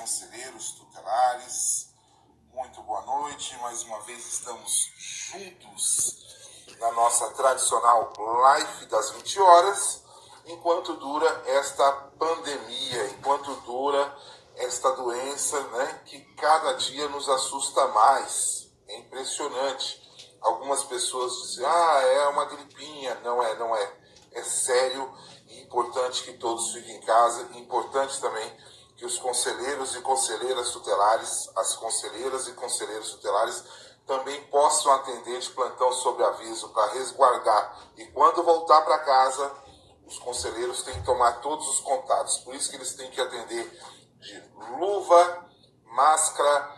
conselheiros tutelares, muito boa noite. Mais uma vez estamos juntos na nossa tradicional live das 20 horas, enquanto dura esta pandemia, enquanto dura esta doença, né, que cada dia nos assusta mais. É impressionante. Algumas pessoas dizem, é uma gripinha. Não é. É sério e importante que todos fiquem em casa. Importante também que os conselheiros e conselheiras tutelares, as conselheiras e conselheiros tutelares, também possam atender de plantão sob aviso para resguardar. E quando voltar para casa, os conselheiros têm que tomar todos os contatos. Por isso que eles têm que atender de luva, máscara,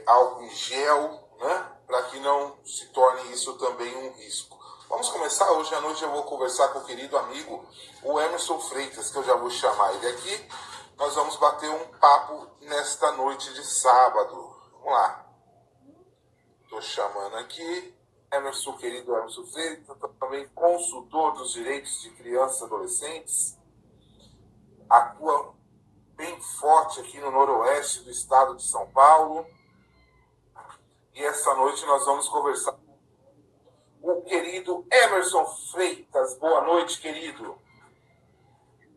álcool em gel, né? Para que não se torne isso também um risco. Vamos começar. Hoje à noite eu vou conversar com o querido amigo, o Emerson Freitas, que eu já vou chamar ele aqui. Nós vamos bater um papo nesta noite de sábado. Vamos lá. Estou chamando aqui. Emerson, querido Emerson Freitas, também consultor dos direitos de crianças e adolescentes. Atua bem forte aqui no noroeste do estado de São Paulo. E essa noite nós vamos conversar com o querido Emerson Freitas. Boa noite, querido.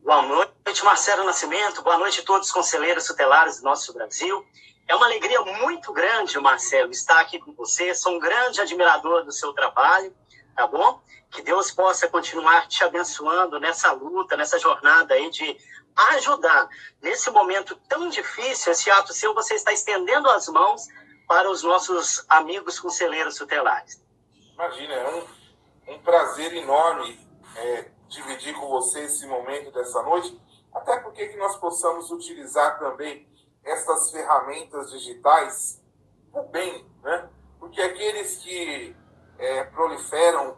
Boa noite, Marcelo Nascimento. Boa noite a todos os conselheiros tutelares do nosso Brasil. É uma alegria muito grande, Marcelo, estar aqui com você. Sou um grande admirador do seu trabalho, tá bom? Que Deus possa continuar te abençoando nessa luta, nessa jornada aí de ajudar. Nesse momento tão difícil, esse ato seu, você está estendendo as mãos para os nossos amigos conselheiros tutelares. Imagina, é um prazer enorme dividir com você esse momento dessa noite, até porque que nós possamos utilizar também essas ferramentas digitais para o bem, né? Porque aqueles que proliferam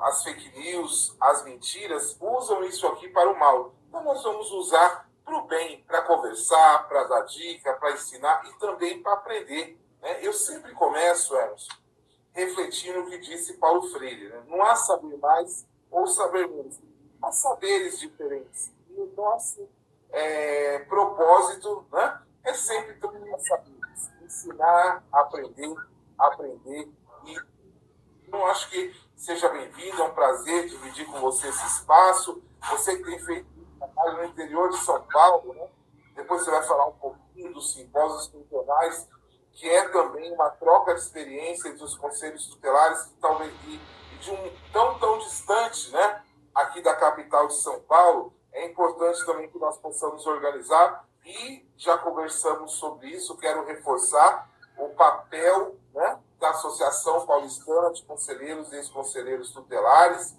as fake news, as mentiras, usam isso aqui para o mal. Então nós vamos usar para o bem, para conversar, para dar dica, para ensinar e também para aprender, né? Eu sempre começo, Emerson, refletindo o que disse Paulo Freire, né? Não há saber mais ou saber menos. Há saberes diferentes. E o nosso propósito, né, é sempre também saberes. Ensinar, aprender. E eu acho que seja bem-vindo, é um prazer dividir com você esse espaço. Você que tem feito trabalho no interior de São Paulo, né? Depois você vai falar um pouquinho dos simpósios tutelais, que é também uma troca de experiência entre os conselhos tutelares, que talvez de um tão distante, né, aqui da capital de São Paulo. É importante também que nós possamos organizar, e já conversamos sobre isso. Quero reforçar o papel, né, da Associação Paulistana de Conselheiros e Ex-Conselheiros Tutelares,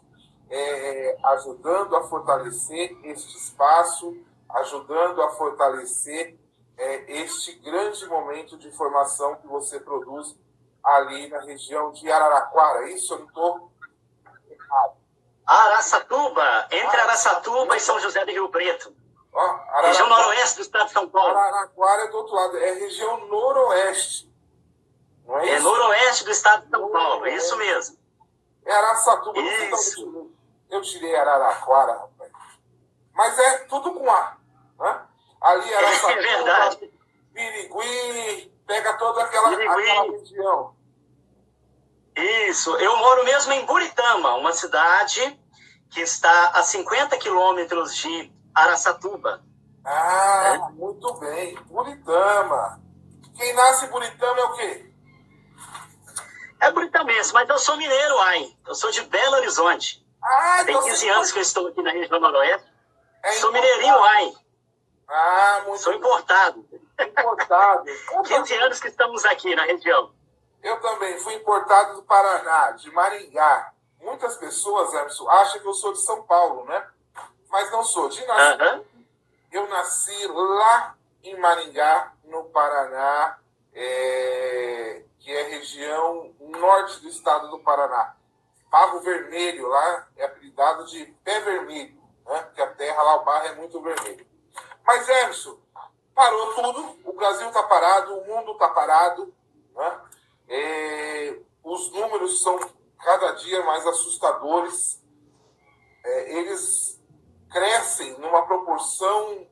ajudando a fortalecer este espaço, ajudando a fortalecer este grande momento de formação que você produz ali na região de Araraquara. Isso eu não estou errado. Araçatuba, entre Araçatuba e São José do Rio Preto. Região noroeste do estado de São Paulo. Araraquara é do outro lado, é região noroeste. Não é isso? É noroeste do estado de São Paulo, é isso mesmo. É Araçatuba. Isso. Eu tirei Araraquara, rapaz. Mas é tudo com A, né? Ali Araçatuba, é verdade. Birigui, pega toda aquela região. Isso, eu moro mesmo em Buritama, uma cidade que está a 50 quilômetros de Araçatuba. Muito bem, Buritama. Quem nasce em Buritama é o quê? É buritamense, mas eu sou mineiro, eu sou de Belo Horizonte. Tem 15 anos que eu estou aqui na região noroeste. Sou mineirinho, muito sou importado. Importado. 15 anos que estamos aqui na região. Eu também fui importado do Paraná, de Maringá. Muitas pessoas, Emerson, acham que eu sou de São Paulo, né? Mas não sou. Eu nasci lá em Maringá, no Paraná, que é região norte do estado do Paraná. Barro Vermelho, lá é apelidado de Pé Vermelho, né? Porque a terra lá, o barro é muito vermelho. Mas, Emerson, parou tudo. O Brasil está parado, o mundo está parado, né? Os números são cada dia mais assustadores. Eles crescem numa proporção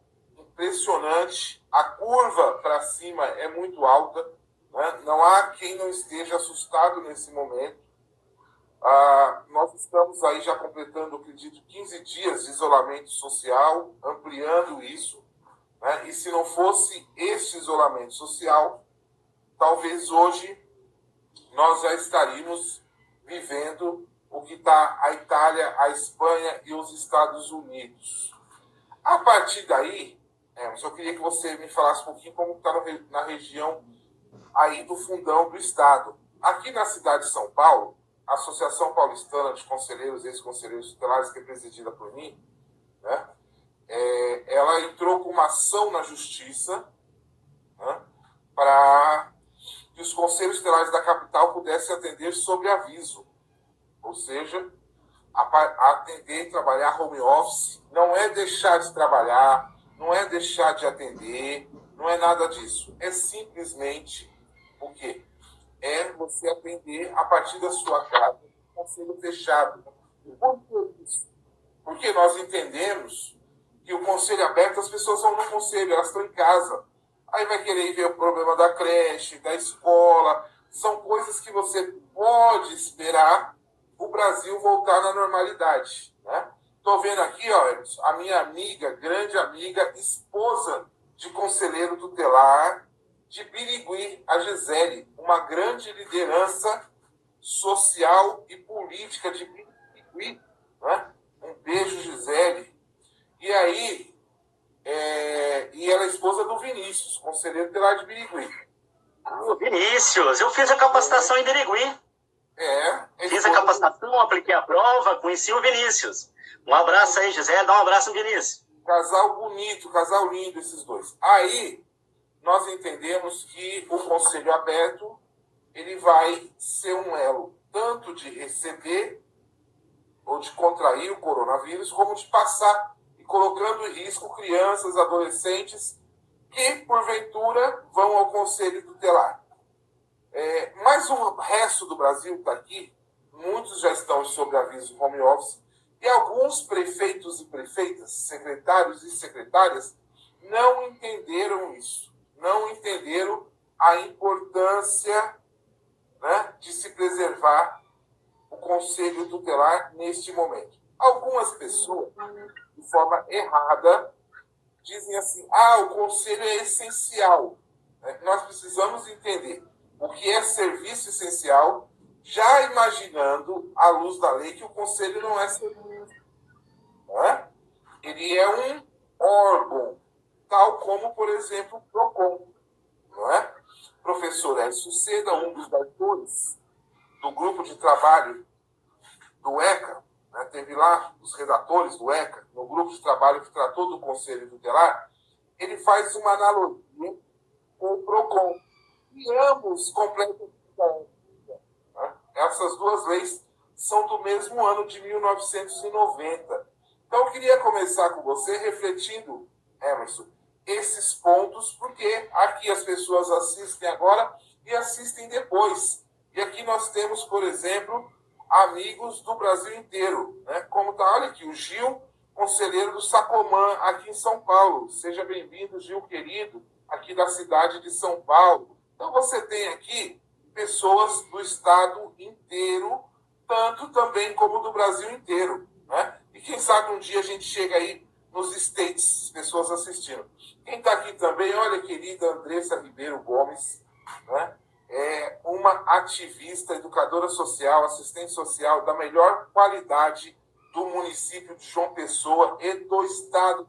impressionante, a curva para cima é muito alta, né? Não há quem não esteja assustado nesse momento. Nós estamos aí já completando, acredito, 15 dias de isolamento social, ampliando isso, né? E se não fosse este isolamento social, talvez hoje nós já estaríamos vivendo o que está a Itália, a Espanha e os Estados Unidos. A partir daí, eu queria que você me falasse um pouquinho como está na região aí do fundão do Estado. Aqui na cidade de São Paulo, a Associação Paulistana de Conselheiros e Ex-Conselheiros Tutelares, que é presidida por mim, né, ela entrou com uma ação na Justiça, né, para que os conselhos tutelares da capital pudessem atender sob aviso. Ou seja, atender e trabalhar home office não é deixar de trabalhar, não é deixar de atender, não é nada disso. É simplesmente o quê? É você atender a partir da sua casa, conselho fechado. Por que isso? Porque nós entendemos que o conselho aberto, as pessoas vão no conselho, elas estão em casa. Aí vai querer ver o problema da creche, da escola. São coisas que você pode esperar o Brasil voltar na normalidade, né? Estou vendo aqui, ó, a minha amiga, grande amiga, esposa de conselheiro tutelar de Birigui, a Gisele, uma grande liderança social e política de Birigui, né? Um beijo, Gisele. E aí, e ela é esposa do Vinícius, conselheiro tutelar de Birigui. Vinícius, eu fiz a capacitação em Birigui. Fiz a capacitação, apliquei a prova, conheci o Vinícius. Um abraço aí, Gisele, dá um abraço no Vinícius. Casal bonito, casal lindo esses dois. Aí, nós entendemos que o conselho aberto, ele vai ser um elo tanto de receber ou de contrair o coronavírus, como de passar e colocando em risco crianças, adolescentes que, porventura, vão ao conselho tutelar. Mas o resto do Brasil está aqui, muitos já estão sob aviso home office, e alguns prefeitos e prefeitas, secretários e secretárias, não entenderam isso, não entenderam a importância, né, de se preservar o conselho tutelar neste momento. Algumas pessoas, de forma errada, dizem assim, o conselho é essencial. Nós precisamos entender o que é serviço essencial, já imaginando, à luz da lei, que o conselho não é serviço. Não é? Ele é um órgão, tal como, por exemplo, o PROCON. Não é? Professor Écio Seda, um dos autores do grupo de trabalho do ECA, né, teve lá os redatores do ECA, no grupo de trabalho que tratou do Conselho Tutelar, ele faz uma analogia com o PROCON. E ambos completam. Né? Essas duas leis são do mesmo ano de 1990. Então, eu queria começar com você refletindo, Emerson, esses pontos, porque aqui as pessoas assistem agora e assistem depois. E aqui nós temos, por exemplo, amigos do Brasil inteiro, né? Como está, olha aqui, o Gil, conselheiro do Sacomã, aqui em São Paulo. Seja bem-vindo, Gil querido, aqui da cidade de São Paulo. Então você tem aqui pessoas do estado inteiro, tanto também como do Brasil inteiro, né? E quem sabe um dia a gente chega aí nos States, pessoas assistindo. Quem está aqui também, olha, querida Andressa Ribeiro Gomes, né? É uma ativista, educadora social, assistente social da melhor qualidade do município de João Pessoa e do estado.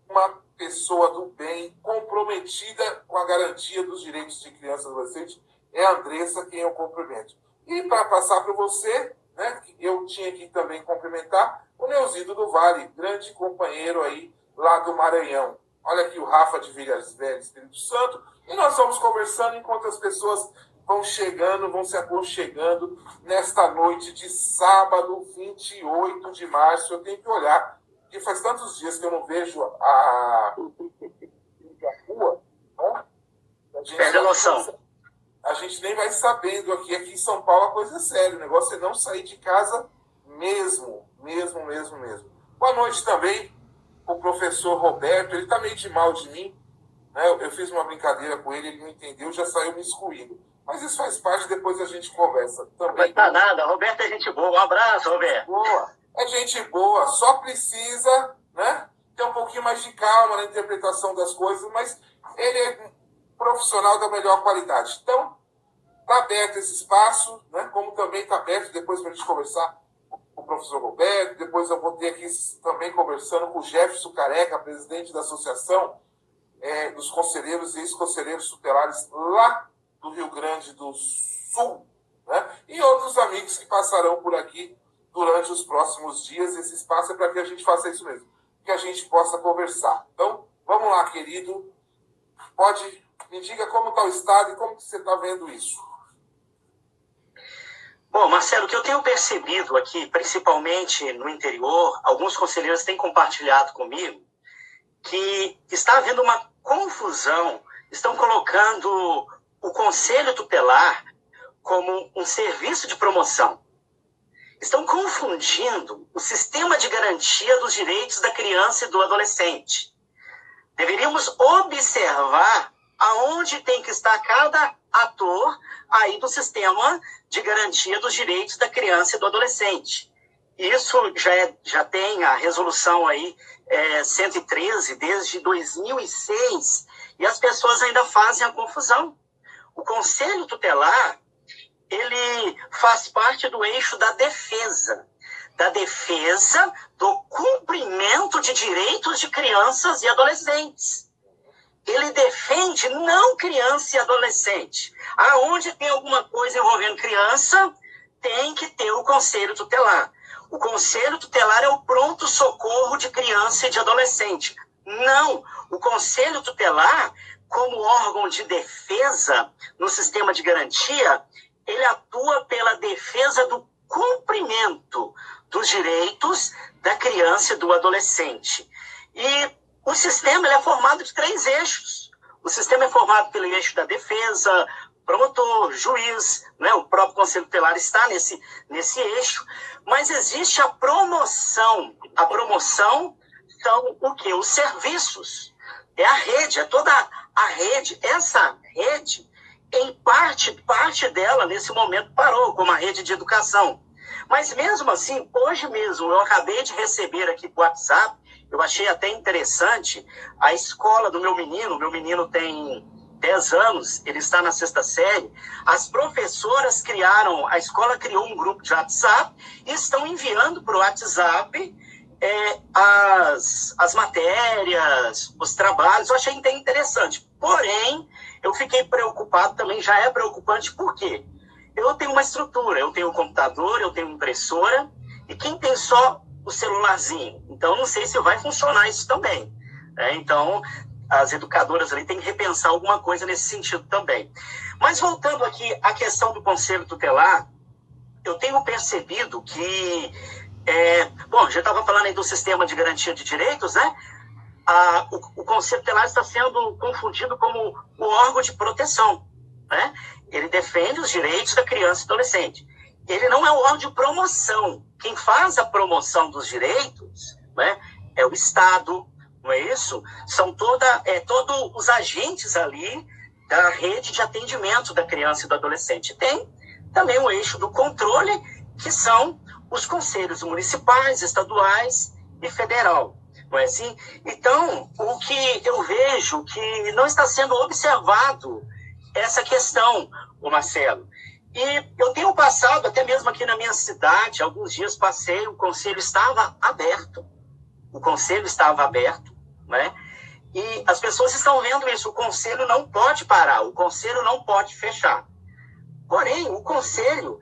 Uma pessoa do bem, comprometida com a garantia dos direitos de crianças e adolescentes, é a Andressa quem eu cumprimento. E para passar para você, né, eu tinha que também cumprimentar o Neuzido do Vale, grande companheiro aí lá do Maranhão. Olha aqui o Rafa de Vilhas Velhas, Espírito Santo, e nós vamos conversando enquanto as pessoas vão chegando, vão se aconchegando nesta noite de sábado, 28 de março. Eu tenho que olhar, porque faz tantos dias que eu não vejo a rua, né? Perde a noção. A gente nem vai sabendo aqui em São Paulo a coisa é séria. O negócio é não sair de casa mesmo. Boa noite também o professor Roberto. Ele está meio de mal de mim, né? Eu fiz uma brincadeira com ele, ele não entendeu, já saiu me excluindo. Mas isso faz parte, depois a gente conversa também. Não tá nada, Roberto é gente boa. Um abraço, Roberto. Boa. É gente boa, só precisa, né, ter um pouquinho mais de calma na interpretação das coisas, mas ele é um profissional da melhor qualidade. Então, está aberto esse espaço, né, como também está aberto depois para a gente conversar com o professor Roberto, depois eu vou ter aqui também conversando com o Jefferson Careca, presidente da Associação dos Conselheiros e Ex-Conselheiros Tutelares lá do Rio Grande do Sul, né, e outros amigos que passarão por aqui durante os próximos dias. Esse espaço é para que a gente faça isso mesmo, que a gente possa conversar. Então, vamos lá, querido. Me diga como está o estado e como que você está vendo isso. Bom, Marcelo, o que eu tenho percebido aqui, principalmente no interior, alguns conselheiros têm compartilhado comigo que está havendo uma confusão, estão colocando o Conselho Tutelar como um serviço de promoção. Estão confundindo o sistema de garantia dos direitos da criança e do adolescente. Deveríamos observar aonde tem que estar cada ator aí do sistema de garantia dos direitos da criança e do adolescente. Isso já tem a resolução aí 113 desde 2006 e as pessoas ainda fazem a confusão. O Conselho Tutelar, ele faz parte do eixo da defesa do cumprimento de direitos de crianças e adolescentes. Ele defende não criança e adolescente. Aonde tem alguma coisa envolvendo criança, tem que ter o Conselho Tutelar. O Conselho Tutelar é o pronto-socorro de criança e de adolescente. Não, o Conselho Tutelar, como órgão de defesa no sistema de garantia, ele atua pela defesa do cumprimento dos direitos da criança e do adolescente. E o sistema ele é formado de 3 eixos. O sistema é formado pelo eixo da defesa, promotor, juiz, né? O próprio Conselho Tutelar está nesse eixo. Mas existe a promoção. A promoção são o quê? Os serviços. É a rede, é toda a rede. Essa rede, em parte dela, nesse momento, parou, como a rede de educação. Mas mesmo assim, hoje mesmo, eu acabei de receber aqui por WhatsApp, eu achei até interessante, a escola do meu menino tem 10 anos, ele está na 6ª série, as professoras a escola criou um grupo de WhatsApp e estão enviando para o WhatsApp as matérias, os trabalhos. Eu achei até interessante. Porém, eu fiquei preocupado também, já é preocupante, por quê? Eu tenho uma estrutura, eu tenho um computador, eu tenho uma impressora, e quem tem só o celularzinho? Então, não sei se vai funcionar isso também. Então, as educadoras ali têm que repensar alguma coisa nesse sentido também. Mas voltando aqui à questão do Conselho Tutelar, eu tenho percebido que... já estava falando aí do sistema de garantia de direitos, né? O Conselho Tutelar está sendo confundido como o órgão de proteção, né? Ele defende os direitos da criança e adolescente. Ele não é o órgão de promoção. Quem faz a promoção dos direitos, né, é o Estado, não é isso? São todos os agentes ali da rede de atendimento da criança e do adolescente. Tem também o eixo do controle, que são os conselhos municipais, estaduais e federal. Não é assim? Então, o que eu vejo que não está sendo observado essa questão, Marcelo. E eu tenho passado, até mesmo aqui na minha cidade, alguns dias passei, o conselho estava aberto. O conselho estava aberto, né? E as pessoas estão vendo isso. O conselho não pode parar, o conselho não pode fechar. Porém, o conselho,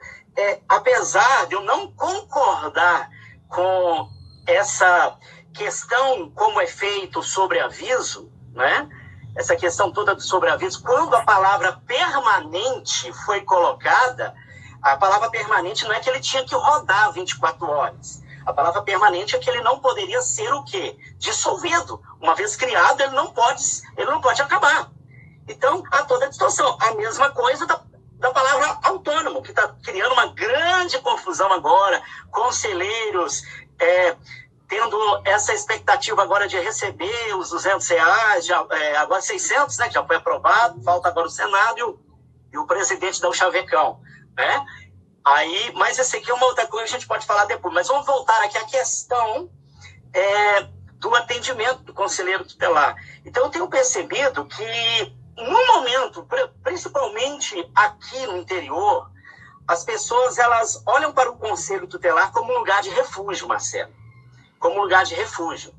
apesar de eu não concordar com essa questão, como é feito o sobreaviso, né? Essa questão toda do sobreaviso, quando a palavra permanente foi colocada, a palavra permanente não é que ele tinha que rodar 24 horas. A palavra permanente é que ele não poderia ser o quê? Dissolvido. Uma vez criado, ele não pode acabar. Então, há toda a distorção. A mesma coisa da palavra autônomo, que está criando uma grande confusão agora. Conselheiros tendo essa expectativa agora de receber os R$ 200, agora 600, né, que já foi aprovado, falta agora o Senado e o presidente dá o chavecão, né? Aí, mas esse aqui é uma outra coisa que a gente pode falar depois. Mas vamos voltar aqui à questão do atendimento do conselheiro tutelar. Então, eu tenho percebido que, no momento, principalmente aqui no interior, as pessoas elas olham para o conselho tutelar como um lugar de refúgio, Marcelo. Como um lugar de refúgio.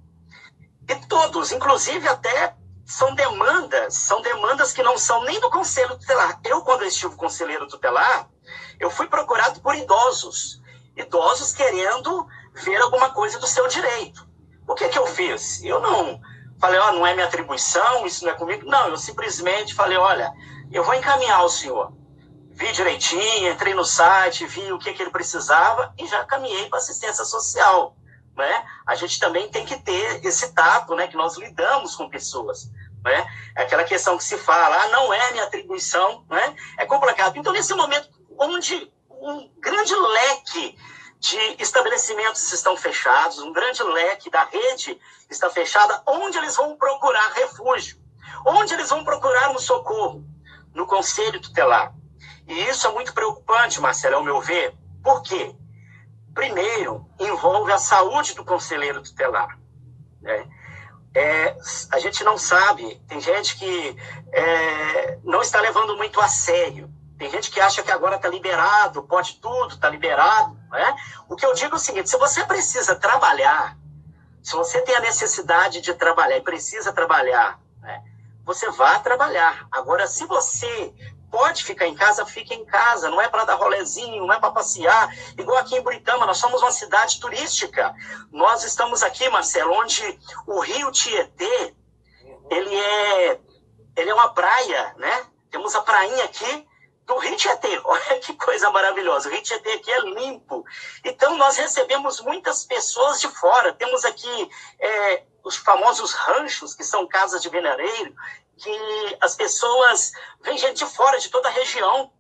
E todos, inclusive até são demandas que não são nem do conselho tutelar. Eu, quando eu estive conselheiro tutelar, eu fui procurado por idosos querendo ver alguma coisa do seu direito. O que eu fiz? Eu não falei, não é minha atribuição, isso não é comigo. Não, eu simplesmente falei, olha, eu vou encaminhar o senhor. Vi direitinho, entrei no site, vi o que ele precisava e já caminhei para assistência social. Né? A gente também tem que ter esse tato, né, que nós lidamos com pessoas. Né? É aquela questão que se fala, não é minha atribuição, né? É complicado. Então, nesse momento, onde um grande leque de estabelecimentos estão fechados, um grande leque da rede está fechada, onde eles vão procurar refúgio? Onde eles vão procurar um socorro? No conselho tutelar. E isso é muito preocupante, Marcelo, ao meu ver. Por quê? Primeiro, envolve a saúde do conselheiro tutelar. Né? A gente não sabe, tem gente que não está levando muito a sério. Tem gente que acha que agora está liberado, pode tudo, está liberado. Né? O que eu digo é o seguinte, se você precisa trabalhar, se você tem a necessidade de trabalhar e precisa trabalhar, né, você vá trabalhar. Agora, se você pode ficar em casa, fique em casa. Não é para dar rolezinho, não é para passear. Igual aqui em Buritama, nós somos uma cidade turística. Nós estamos aqui, Marcelo, onde o rio Tietê, ele é uma praia, né? Temos a prainha aqui do Rio Tietê. Olha que coisa maravilhosa. O Rio Tietê aqui é limpo. Então, nós recebemos muitas pessoas de fora. Temos aqui os famosos ranchos, que são casas de veraneio, que as pessoas, vem gente de fora, de toda a região.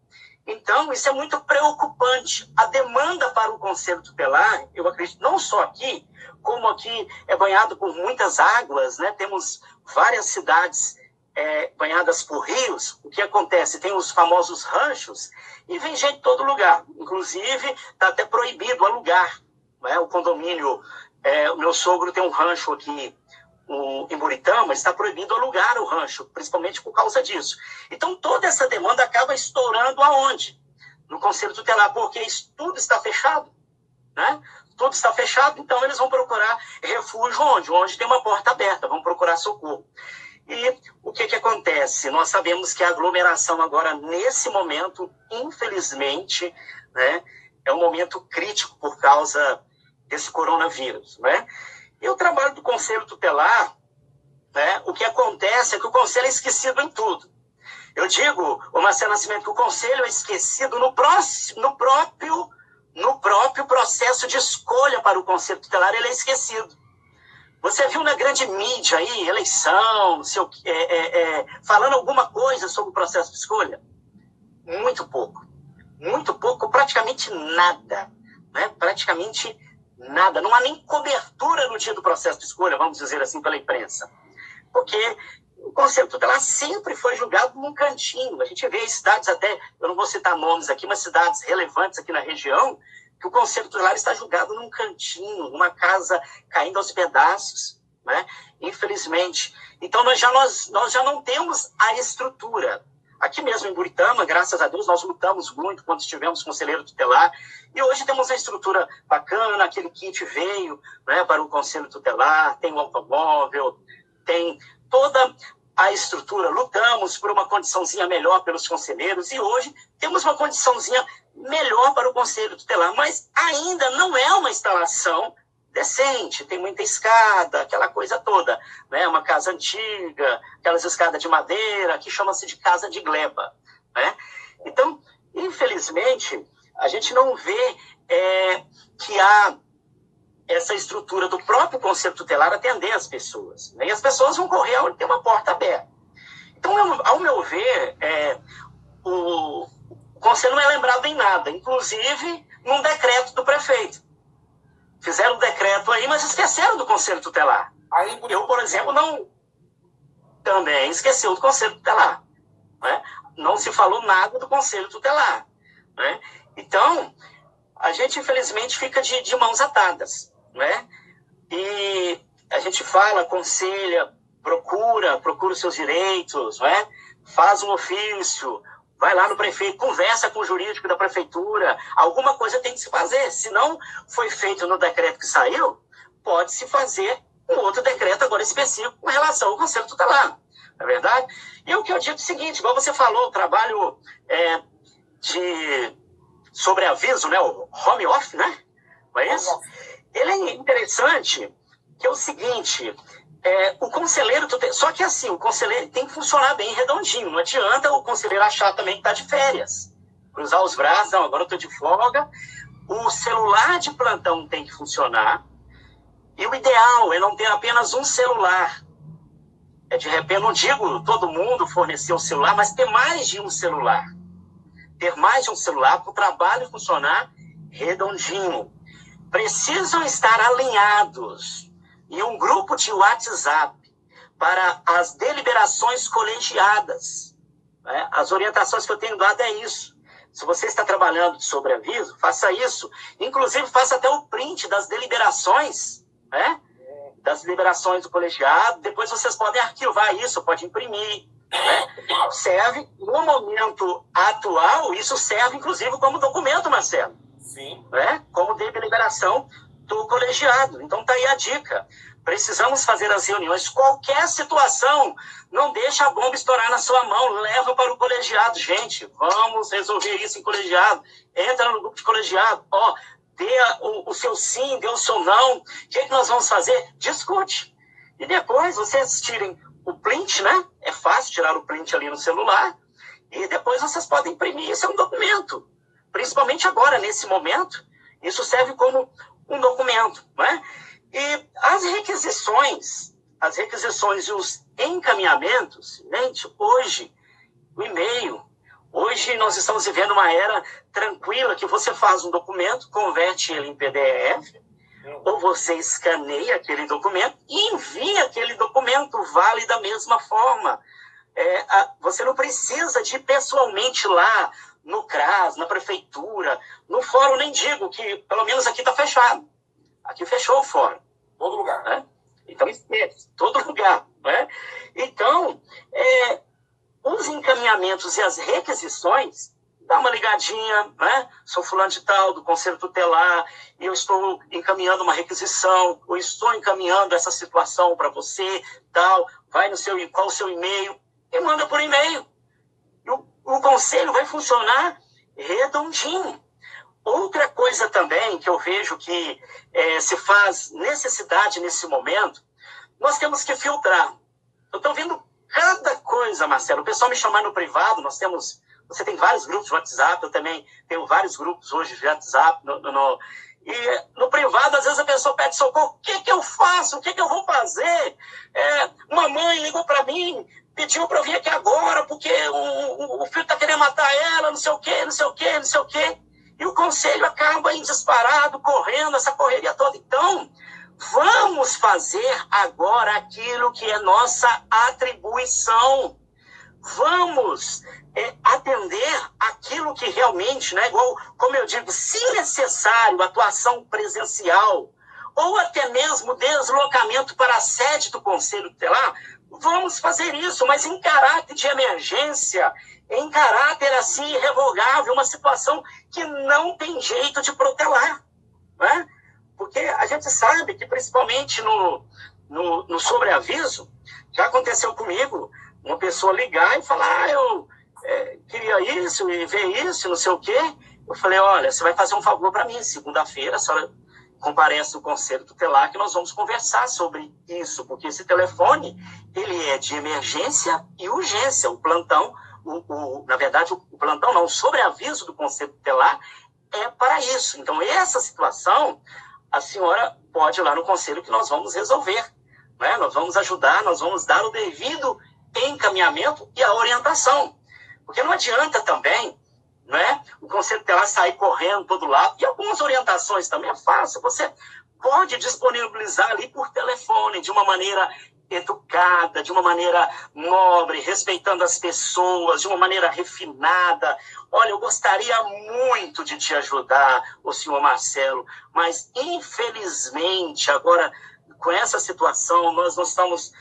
Então, isso é muito preocupante. A demanda para o conselho tutelar, eu acredito, não só aqui, como aqui é banhado por muitas águas, né? Temos várias cidades banhadas por rios. O que acontece? Tem os famosos ranchos e vem gente de todo lugar. Inclusive, está até proibido alugar. Né? O condomínio, o meu sogro tem um rancho aqui em Buritama, está proibido alugar o rancho, principalmente por causa disso. Então, toda essa demanda acaba estourando aonde? No conselho tutelar, porque isso tudo está fechado. Né? Tudo está fechado, então eles vão procurar refúgio onde? Onde tem uma porta aberta, vão procurar socorro. E o que acontece? Nós sabemos que a aglomeração agora, nesse momento, infelizmente, né, é um momento crítico por causa desse coronavírus. Né? E o trabalho do conselho tutelar, né, o que acontece é que o conselho é esquecido em tudo. Eu digo, o Marcelo Nascimento, que o conselho é esquecido no próprio processo de escolha para o conselho tutelar, ele é esquecido. Você viu na grande mídia aí, eleição, falando alguma coisa sobre o processo de escolha? Muito pouco, praticamente nada, né? Praticamente nada, não há nem cobertura no dia do processo de escolha, vamos dizer assim, pela imprensa, porque o conselho tutelar sempre foi julgado num cantinho. A gente vê cidades até, eu não vou citar nomes aqui, mas cidades relevantes aqui na região, que o conselho tutelar está julgado num cantinho, numa casa caindo aos pedaços, né? Infelizmente. Então, nós já não temos a estrutura. Aqui mesmo em Buritama, graças a Deus, nós lutamos muito quando estivemos conselheiro tutelar, e hoje temos uma estrutura bacana, aquele kit veio, né, para o conselho tutelar, tem o automóvel, tem toda a estrutura, lutamos por uma condiçãozinha melhor pelos conselheiros, e hoje temos uma condiçãozinha melhor para o conselho tutelar, mas ainda não é uma instalação decente, tem muita escada, aquela coisa toda, né? Uma casa antiga, aquelas escadas de madeira, que chama-se de casa de gleba, né? Então, infelizmente, a gente não vê que há essa estrutura do próprio conselho tutelar atender as pessoas, né? E as pessoas vão correr onde tem uma porta aberta. Então, ao meu ver, o conselho não é lembrado em nada, inclusive num decreto do prefeito. Fizeram o decreto aí, mas esqueceram do Conselho Tutelar. Aí, Eu, por exemplo, não... Também esqueceu do Conselho Tutelar. Né? Não se falou nada do Conselho Tutelar. Né? Então, a gente, infelizmente, fica de mãos atadas. Né? E a gente fala, aconselha, procura os seus direitos, né? Faz um ofício, vai lá no prefeito, conversa com o jurídico da prefeitura, alguma coisa tem que se fazer. Se não foi feito no decreto que saiu, pode-se fazer um outro decreto agora específico com relação ao Conselho Tutelar. Não é verdade? E o que eu digo é o seguinte, igual você falou, o trabalho de sobreaviso, né? O home office, né? Não é isso? Ele é interessante, que é o seguinte, o conselheiro, só que assim, o conselheiro tem que funcionar bem redondinho, não adianta o conselheiro achar também que está de férias, cruzar os braços, não, agora eu estou de folga, o celular de plantão tem que funcionar, e o ideal é não ter apenas um celular, de repente, não digo todo mundo fornecer um celular, mas ter mais de um celular, para o trabalho funcionar redondinho. Precisam estar alinhados em um grupo de WhatsApp para as deliberações colegiadas. Né? As orientações que eu tenho dado é isso. Se você está trabalhando de sobreaviso, faça isso. Inclusive, faça até o print das deliberações, né? Das deliberações do colegiado. Depois vocês podem arquivar isso, pode imprimir. Né? Serve, no momento atual, isso serve, inclusive, como documento, Marcelo. Sim. Né? Como deliberação do colegiado. Então tá aí a dica. Precisamos fazer as reuniões. Qualquer situação, não deixa a bomba estourar na sua mão. Leva para o colegiado. Gente, vamos resolver isso em colegiado. Entra no grupo de colegiado. Dê o seu sim, dê o seu não. O que nós vamos fazer? Discute. E depois vocês tirem o print, né? É fácil tirar o print ali no celular. E depois vocês podem imprimir. Isso é um documento. Principalmente agora, nesse momento, isso serve como um documento, né? E as requisições e os encaminhamentos, gente, hoje, o e-mail, hoje nós estamos vivendo uma era tranquila que você faz um documento, converte ele em PDF, ou você escaneia aquele documento e envia aquele documento, vale da mesma forma. Você não precisa de ir pessoalmente lá, no CRAS, na prefeitura, no fórum, nem digo que, pelo menos aqui está fechado. Aqui fechou o fórum. Todo lugar. Né? Então, esquece, todo lugar. Né? Então, os encaminhamentos e as requisições, dá uma ligadinha, né? Sou fulano de tal, do Conselho Tutelar, e eu estou encaminhando uma requisição, ou estou encaminhando essa situação para você, tal, vai qual o seu e-mail, e manda por e-mail. O conselho vai funcionar redondinho. Outra coisa também que eu vejo que se faz necessidade nesse momento, nós temos que filtrar. Eu estou vendo cada coisa, Marcelo. O pessoal me chamar no privado, você tem vários grupos de WhatsApp, eu também tenho vários grupos hoje de WhatsApp. E no privado, às vezes a pessoa pede socorro. O que eu faço? O que eu vou fazer? Uma mãe ligou para mim, pediu para eu vir aqui agora, porque o filho está querendo matar ela, não sei o quê, não sei o quê, não sei o quê. E o conselho acaba em disparado, correndo, essa correria toda. Então, vamos fazer agora aquilo que é nossa atribuição. Vamos atender aquilo que realmente, né, igual, como eu digo, se necessário, atuação presencial, ou até mesmo deslocamento para a sede do Conselho Tutelar, vamos fazer isso, mas em caráter de emergência, em caráter assim irrevogável, uma situação que não tem jeito de protelar, né? Porque a gente sabe que principalmente no sobreaviso, já aconteceu comigo, uma pessoa ligar e falar, eu queria isso e ver isso, não sei o quê. Eu falei, olha, você vai fazer um favor para mim, segunda-feira, a senhora comparece no Conselho Tutelar que nós vamos conversar sobre isso, porque esse telefone, ele é de emergência e urgência. O plantão, na verdade, o plantão não, o sobreaviso do Conselho Tutelar é para isso. Então, essa situação, a senhora pode ir lá no Conselho que nós vamos resolver. Né? Nós vamos ajudar, nós vamos dar o devido encaminhamento e a orientação. Porque não adianta também, né, o Conselho Tutelar sair correndo todo lado. E algumas orientações também é fácil. Você pode disponibilizar ali por telefone, de uma maneira educada, de uma maneira nobre, respeitando as pessoas, de uma maneira refinada. Olha, eu gostaria muito de te ajudar, o senhor Marcelo, mas infelizmente agora, com essa situação, nós não estamos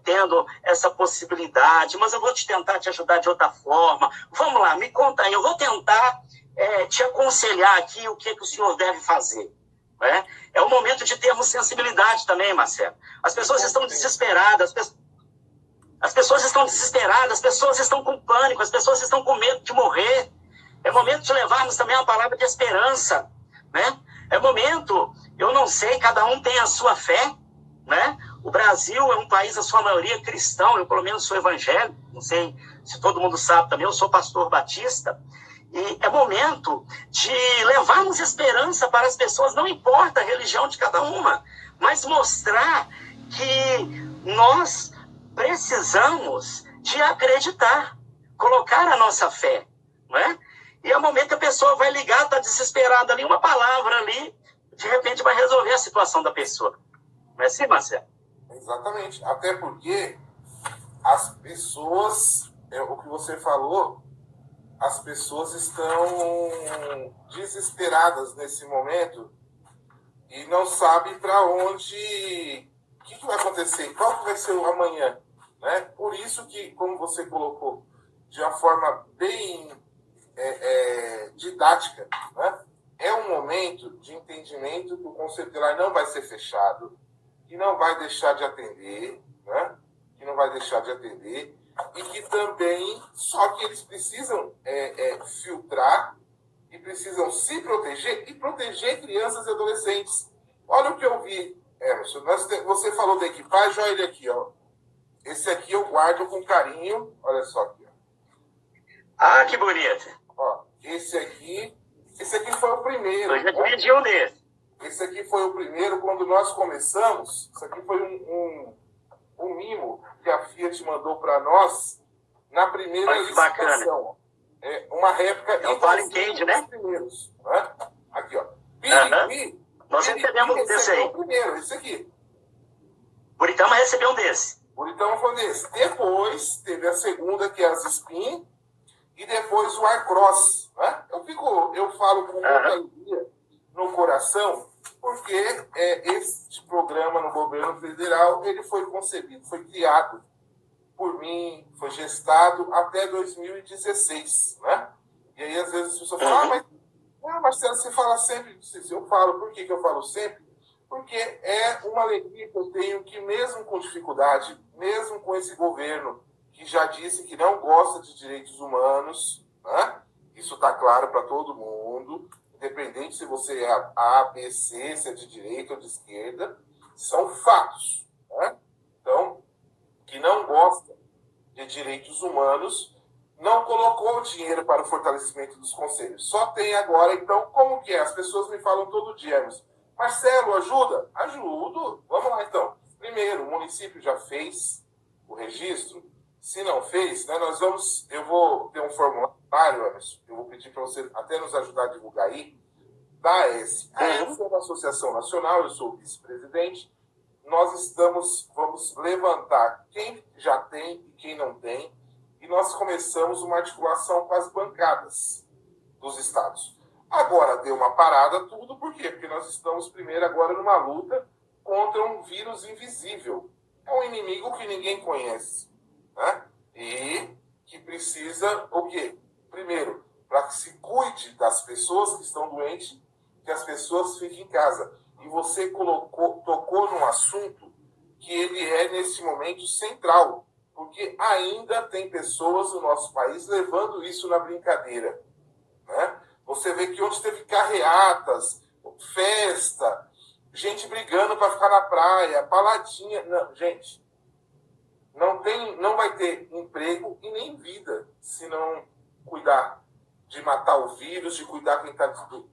tendo essa possibilidade, mas eu vou tentar te ajudar de outra forma. Vamos lá, me conta aí, eu vou tentar te aconselhar aqui o que o senhor deve fazer. É o momento de termos sensibilidade também, Marcelo. As pessoas estão desesperadas, as pessoas estão desesperadas, as pessoas estão com pânico, as pessoas estão com medo de morrer. É momento de levarmos também uma palavra de esperança, né? É momento, eu não sei, cada um tem a sua fé, né? O Brasil é um país, a sua maioria, cristão, eu pelo menos sou evangélico, não sei se todo mundo sabe também, eu sou pastor batista. E é momento de levarmos esperança para as pessoas, não importa a religião de cada uma, mas mostrar que nós precisamos de acreditar, colocar a nossa fé, não é? E é o momento que a pessoa vai ligar, está desesperada ali, uma palavra ali, de repente vai resolver a situação da pessoa. Não é assim, Marcelo? Exatamente. Até porque as pessoas, o que você falou, as pessoas estão desesperadas nesse momento e não sabem para onde, o que vai acontecer, qual que vai ser o amanhã, né? Por isso que, como você colocou, de uma forma bem didática, né? É um momento de entendimento que o Conselho Tutelar não vai ser fechado, que não vai deixar de atender, né? Que não vai deixar de atender, e que também, só que eles precisam filtrar e precisam se proteger e proteger crianças e adolescentes. Olha o que eu vi, Emerson. Você falou da equipagem, olha ele aqui, ó. Esse aqui eu guardo com carinho, olha só aqui, ó. Ah, que bonito. Ó, esse aqui foi o primeiro. Eu já dividi um desse. Esse aqui foi o primeiro, quando nós começamos, isso aqui foi um mimo que a Fiat mandou para nós na primeira licitação. Uma réplica igualzinha dos primeiros. Né? Aqui, ó. Nós recebemos desse aí. O primeiro, esse aqui. Buritama recebeu um desse. Buritama foi desse. Depois teve a segunda, que é as Spin, e depois o Aircross. Né? Eu falo com muita alegria no coração, porque este programa no governo federal, ele foi concebido, foi criado por mim, foi gestado até 2016, né? E aí, às vezes, as pessoas falam, mas Marcelo, você fala sempre, eu falo, por que eu falo sempre? Porque é uma alegria que eu tenho que, mesmo com dificuldade, mesmo com esse governo que já disse que não gosta de direitos humanos, né? Isso está claro para todo mundo, independente se você é A, B, C, se é de direita ou de esquerda, são fatos, né? Então, que não gosta de direitos humanos, não colocou dinheiro para o fortalecimento dos conselhos. Só tem agora, então, como que é? As pessoas me falam todo dia, Marcelo, ajuda? Ajudo. Vamos lá, então. Primeiro, o município já fez o registro. Se não fez, né, eu vou ter um formulário, Emerson, eu vou pedir para você até nos ajudar a divulgar aí, da AES. A AES é uma associação nacional, eu sou o vice-presidente. Nós vamos levantar quem já tem e quem não tem, e nós começamos uma articulação com as bancadas dos estados. Agora deu uma parada tudo, por quê? Porque nós estamos primeiro agora numa luta contra um vírus invisível. É um inimigo que ninguém conhece, né? E que precisa o quê? Primeiro, para que se cuide das pessoas que estão doentes, que as pessoas fiquem em casa. E você tocou num assunto que ele é, nesse momento, central, porque ainda tem pessoas no nosso país levando isso na brincadeira, né? Você vê que onde teve carreatas, festa, gente brigando para ficar na praia, baladinha. Não, gente, não vai ter emprego e nem vida se não cuidar de matar o vírus, de cuidar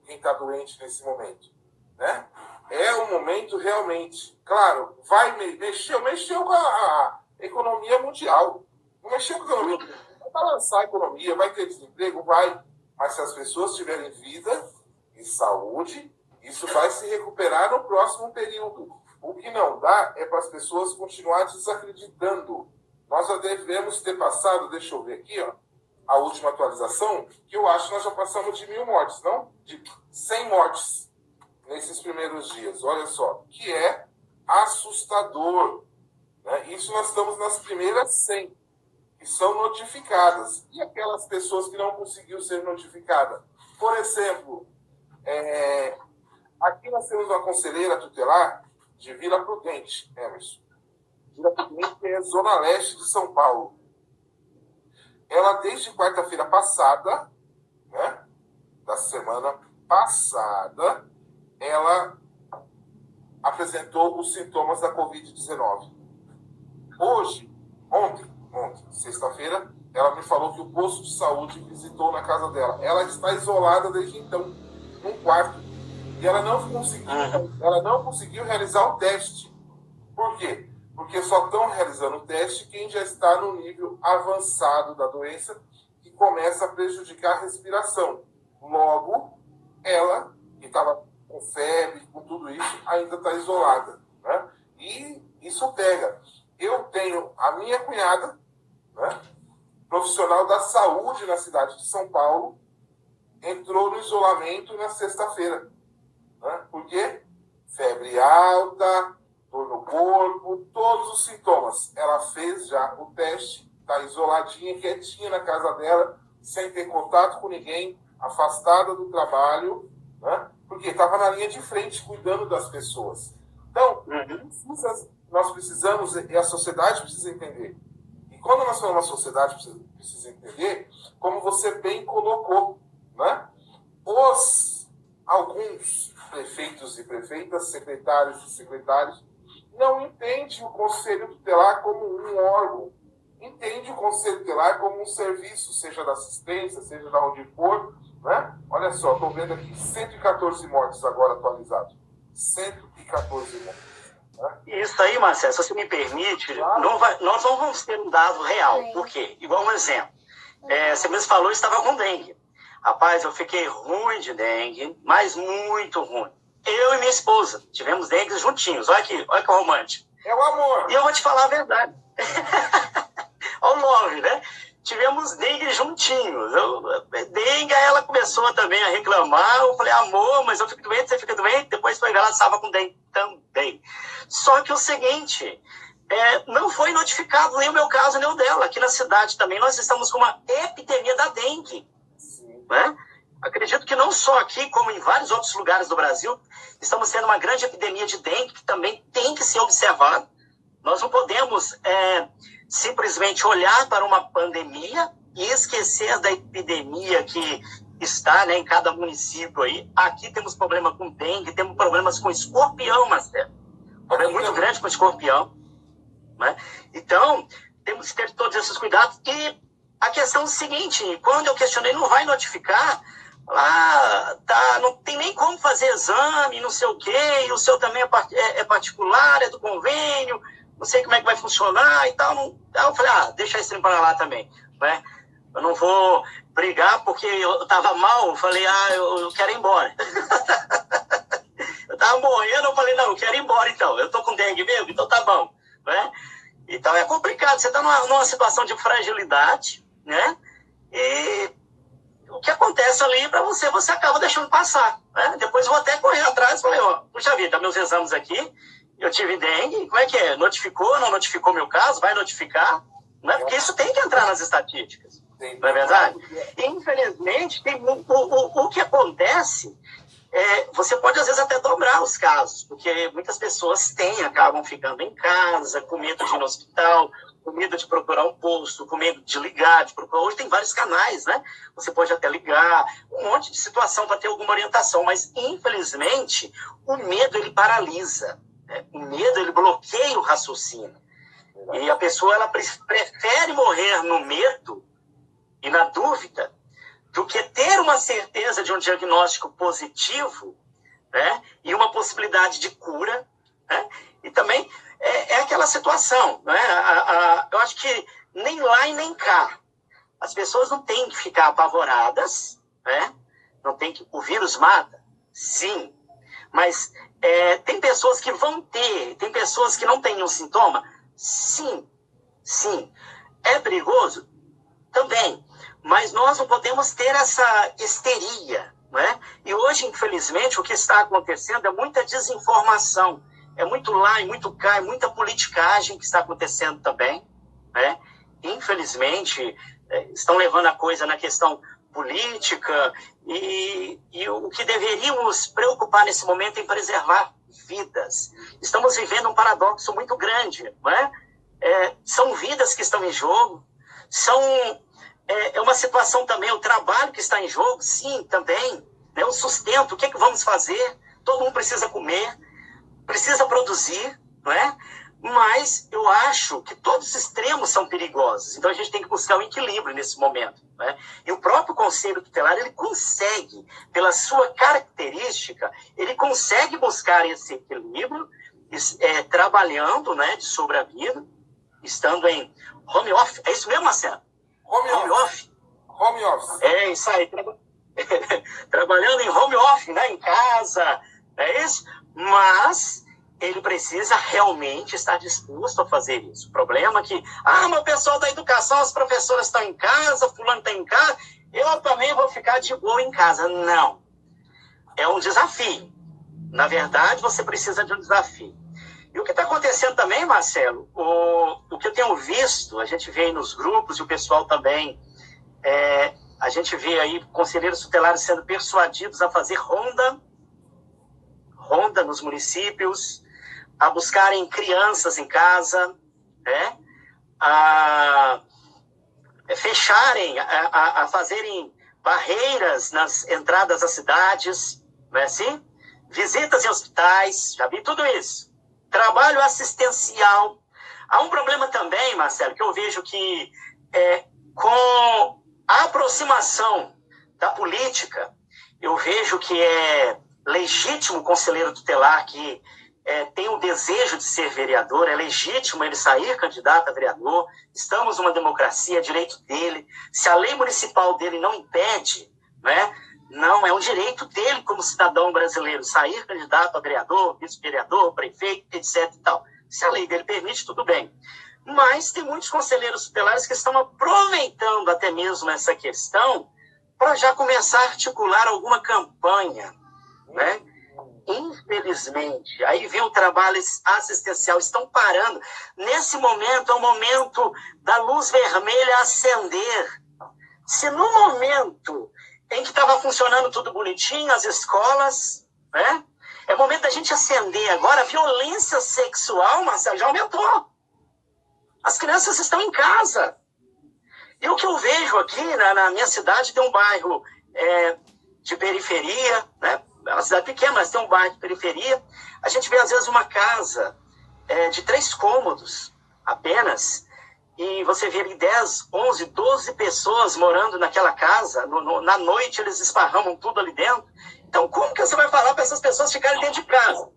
quem tá doente nesse momento, né? É um momento realmente, claro, mexeu com a economia mundial, não mexeu com a economia, vai balançar a economia, vai ter desemprego, vai, mas se as pessoas tiverem vida e saúde Isso vai se recuperar no próximo período. O que não dá é para as pessoas continuarem desacreditando. Nós já devemos ter passado, deixa eu ver aqui, ó, a última atualização, que eu acho que nós já passamos de 1.000 mortes, não? De 100 mortes nesses primeiros dias. Olha só, que é assustador. Né? Isso nós estamos nas primeiras 100 que são notificadas. E aquelas pessoas que não conseguiram ser notificadas? Por exemplo, aqui nós temos uma conselheira tutelar de Vila Prudente, Emerson. Vila Prudente é zona leste de São Paulo. Ela, desde quarta-feira passada, né, da semana passada, ela apresentou os sintomas da Covid-19. Ontem, sexta-feira, ela me falou que o posto de saúde visitou na casa dela. Ela está isolada desde então, num quarto. E ela não conseguiu realizar o teste. Por quê? Porque só estão realizando o teste quem já está no nível avançado da doença, que começa a prejudicar a respiração. Logo, ela, que estava com febre, com tudo isso, ainda está isolada. Né? E isso pega. Eu tenho a minha cunhada, né, profissional da saúde na cidade de São Paulo, entrou no isolamento na sexta-feira. Né? Por quê? Febre alta, dor no corpo, todos os sintomas. Ela fez já o teste, está isoladinha, quietinha na casa dela, sem ter contato com ninguém, afastada do trabalho, né? Porque estava na linha de frente, cuidando das pessoas. Então, nós precisamos, e a sociedade precisa entender. E quando nós falamos a sociedade precisa entender, como você bem colocou, né? Alguns prefeitos e prefeitas, secretários e secretários, não entendem o Conselho Tutelar como um órgão. Entende o Conselho Tutelar como um serviço, seja da assistência, seja da onde for. Né? Olha só, estou vendo aqui 114 mortes agora atualizados. 114 mortes. Né? Isso aí, Marcelo, se você me permite, claro. Nós não vamos ter um dado real. Por quê? Igual um exemplo. Você mesmo falou que estava com dengue. Rapaz, eu fiquei ruim de dengue, mas muito ruim. Eu e minha esposa tivemos dengue juntinhos. Olha aqui, olha que romântico. É o amor. E eu vou te falar a verdade. Olha o nome, né? Tivemos dengue juntinhos. Dengue, ela começou também a reclamar. Eu falei, amor, mas eu fico doente, você fica doente. Depois foi ver, ela estava com dengue também. Só que o seguinte, não foi notificado nem o meu caso, nem o dela. Aqui na cidade também nós estamos com uma epidemia da dengue. Né? Acredito que não só aqui, como em vários outros lugares do Brasil, estamos tendo uma grande epidemia de dengue que também tem que ser observada. Nós não podemos simplesmente olhar para uma pandemia e esquecer da epidemia que está, né, em cada município aí. Aqui temos problema com dengue, temos problemas com escorpião, Marcelo. Problema muito grande com escorpião. Né? Então, temos que ter todos esses cuidados. E a questão é o seguinte, quando eu questionei, não vai notificar, não tem nem como fazer exame, não sei o quê, e o seu também é particular, é do convênio, não sei como é que vai funcionar e tal. Aí eu falei, deixa esse trem para lá também, né? Eu não vou brigar porque eu estava mal, eu falei, eu quero ir embora. Eu estava morrendo, eu falei, não, eu quero ir embora então, eu estou com dengue mesmo, então tá bom, né? Então é complicado, você está numa situação de fragilidade, né? E o que acontece ali para você acaba deixando passar, né? Depois eu vou até correr atrás e falei, puxa vida, meus exames aqui, eu tive dengue, como é que é? Notificou, não notificou meu caso? Vai notificar? Né? Porque isso tem que entrar nas estatísticas, não é verdade? E, infelizmente, o que acontece você pode, às vezes, até dobrar os casos, porque muitas pessoas acabam ficando em casa, com medo de ir no hospital, com medo de procurar um posto, com medo de ligar, de procurar. Hoje tem vários canais, né? Você pode até ligar, um monte de situação para ter alguma orientação, mas, infelizmente, o medo, ele paralisa. Né? O medo, ele bloqueia o raciocínio. E a pessoa, ela prefere morrer no medo e na dúvida do que ter uma certeza de um diagnóstico positivo, né, e uma possibilidade de cura, né, e também é aquela situação, né, eu acho que nem lá e nem cá, as pessoas não têm que ficar apavoradas, né, não tem que, o vírus mata, sim, Mas tem pessoas que vão ter, tem pessoas que não têm nenhum sintoma? Sim, sim. É perigoso? Também. Mas nós não podemos ter essa histeria, né? E hoje, infelizmente, o que está acontecendo é muita desinformação. É muito lá e muito cá, é muita politicagem que está acontecendo também, né? Infelizmente, estão levando a coisa na questão política e o que deveríamos preocupar nesse momento é preservar vidas. Estamos vivendo um paradoxo muito grande, não é? São vidas que estão em jogo, é uma situação também, o trabalho que está em jogo, sim, também, né? O sustento, o que vamos fazer? Todo mundo precisa comer, precisa produzir, não é? Mas eu acho que todos os extremos são perigosos. Então a gente tem que buscar um equilíbrio nesse momento, né? E o próprio Conselho Tutelar, ele consegue, pela sua característica, ele consegue buscar esse equilíbrio, trabalhando, né, de sobrevida, estando em home office. É isso mesmo, Marcelo? Home office. Home office. É isso aí. Trabalhando em home office, né, em casa, é isso? Mas ele precisa realmente estar disposto a fazer isso. O problema é que, mas o pessoal da educação, as professoras estão em casa, fulano está em casa, eu também vou ficar de boa em casa. Não. É um desafio. Na verdade, você precisa de um desafio. E o que está acontecendo também, Marcelo, o que eu tenho visto, a gente vê aí nos grupos e o pessoal também, a gente vê aí conselheiros tutelares sendo persuadidos a fazer ronda nos municípios, a buscarem crianças em casa, né? A fecharem, a fazerem barreiras nas entradas das cidades, não é assim? Visitas em hospitais, já vi tudo isso. Trabalho assistencial. Há um problema também, Marcelo, que eu vejo que com a aproximação da política, eu vejo que é legítimo o conselheiro tutelar que tem o desejo de ser vereador, é legítimo ele sair candidato a vereador, estamos numa democracia, é direito dele. Se a lei municipal dele não impede, né, não, é um direito dele como cidadão brasileiro sair candidato a vereador, vice-vereador, prefeito, etc. e tal. Se a lei dele permite, tudo bem. Mas tem muitos conselheiros tutelares que estão aproveitando até mesmo essa questão para já começar a articular alguma campanha, né? Infelizmente, aí vem o trabalho assistencial, estão parando. Nesse momento, é o momento da luz vermelha acender. Se no momento em que estava funcionando tudo bonitinho, as escolas, né? É o momento da gente acender. Agora, a violência sexual, Marcelo, já aumentou. As crianças estão em casa. E o que eu vejo aqui, na minha cidade, tem um bairro de periferia, né? É uma cidade pequena, mas tem um bairro de periferia. A gente vê, às vezes, uma casa de 3 cômodos apenas, e você vê ali 10, 11, 12 pessoas morando naquela casa. Na noite, eles esparramam tudo ali dentro. Então, como que você vai falar para essas pessoas ficarem dentro de casa?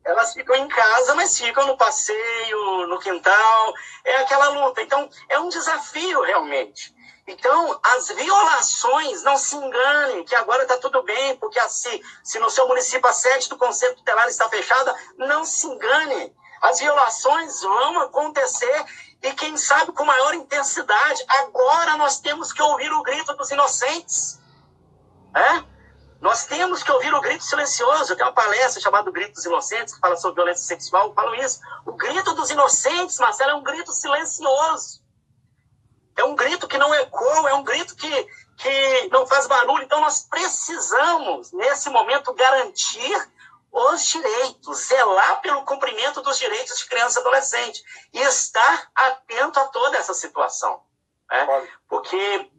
Elas ficam em casa, mas ficam no passeio, no quintal. É aquela luta. Então, é um desafio, realmente. Então, as violações, não se enganem, que agora está tudo bem, porque se no seu município a sede do Conselho Tutelar está fechada, não se engane. As violações vão acontecer e, quem sabe, com maior intensidade. Agora nós temos que ouvir o grito dos inocentes. Nós temos que ouvir o grito silencioso. Eu tenho uma palestra chamada Grito dos Inocentes, que fala sobre violência sexual, eu falo isso. O grito dos inocentes, Marcelo, é um grito silencioso. É um grito que não ecoa, é um grito que não faz barulho. Então, nós precisamos, nesse momento, garantir os direitos, zelar pelo cumprimento dos direitos de criança e adolescente e estar atento a toda essa situação. Né? Porque,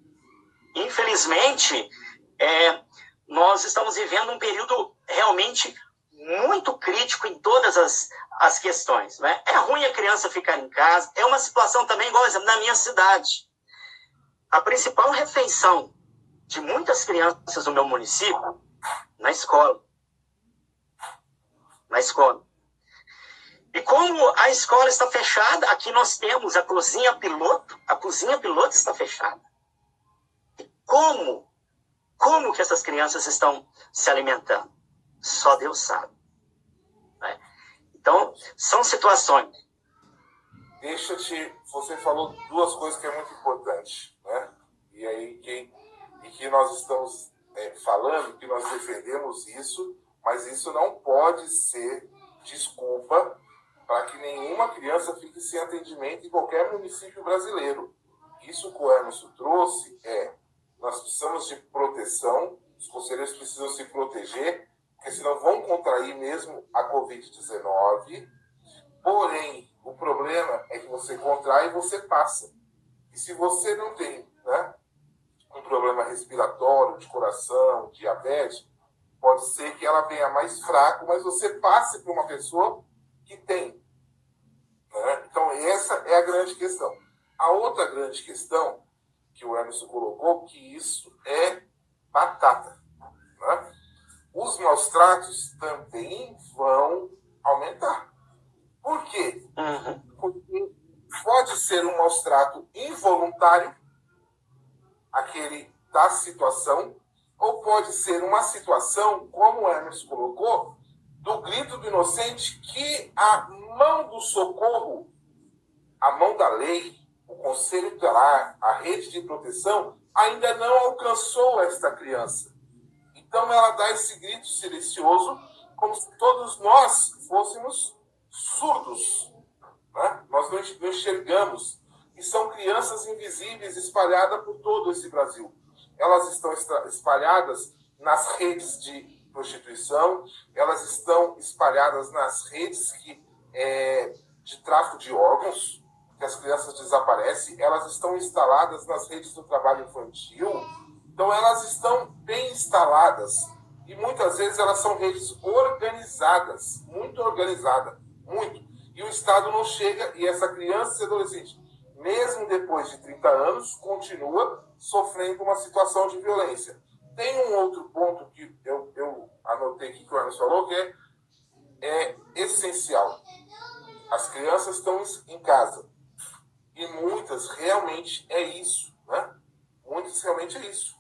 infelizmente, nós estamos vivendo um período realmente muito crítico em todas as questões. Né? É ruim a criança ficar em casa. É uma situação também, igual, por exemplo, na minha cidade. A principal refeição de muitas crianças do meu município, na escola. Na escola. E como a escola está fechada, aqui nós temos a cozinha piloto. A cozinha piloto está fechada. E como que essas crianças estão se alimentando? só Deus sabe. Né? Então, são situações. Você falou duas coisas que é muito importante, né? E aí que nós estamos falando, que nós defendemos isso, mas isso não pode ser desculpa para que nenhuma criança fique sem atendimento em qualquer município brasileiro. Isso que o Emerson trouxe nós precisamos de proteção, os conselheiros precisam se proteger, porque senão vão contrair mesmo a Covid-19, porém, o problema é que você contrai e você passa. E se você não tem, né, um problema respiratório, de coração, diabetes, pode ser que ela venha mais fraco, mas você passe para uma pessoa que tem. Né? Então, essa é a grande questão. A outra grande questão que o Emerson colocou, que isso é batata. Né? Os maus tratos também vão aumentar. Por quê? Porque pode ser um maus trato involuntário, aquele da situação, ou pode ser uma situação, como o Emerson colocou, do grito do inocente, que a mão do socorro, a mão da lei, o conselho tutelar, a rede de proteção, ainda não alcançou esta criança. Então ela dá esse grito silencioso, como se todos nós fôssemos surdos. Né? Nós não enxergamos. E são crianças invisíveis espalhadas por todo esse Brasil. Elas estão espalhadas nas redes de prostituição, elas estão espalhadas nas redes de tráfico de órgãos, que as crianças desaparecem, elas estão instaladas nas redes do trabalho infantil, então elas estão bem instaladas. E muitas vezes elas são redes organizadas, muito organizadas, muito. E o Estado não chega, e essa criança e adolescente, mesmo depois de 30 anos, continua sofrendo uma situação de violência. Tem um outro ponto que eu anotei aqui que o Emerson falou, que é essencial. As crianças estão em casa. E muitas realmente é isso. Né? Muitas realmente é isso.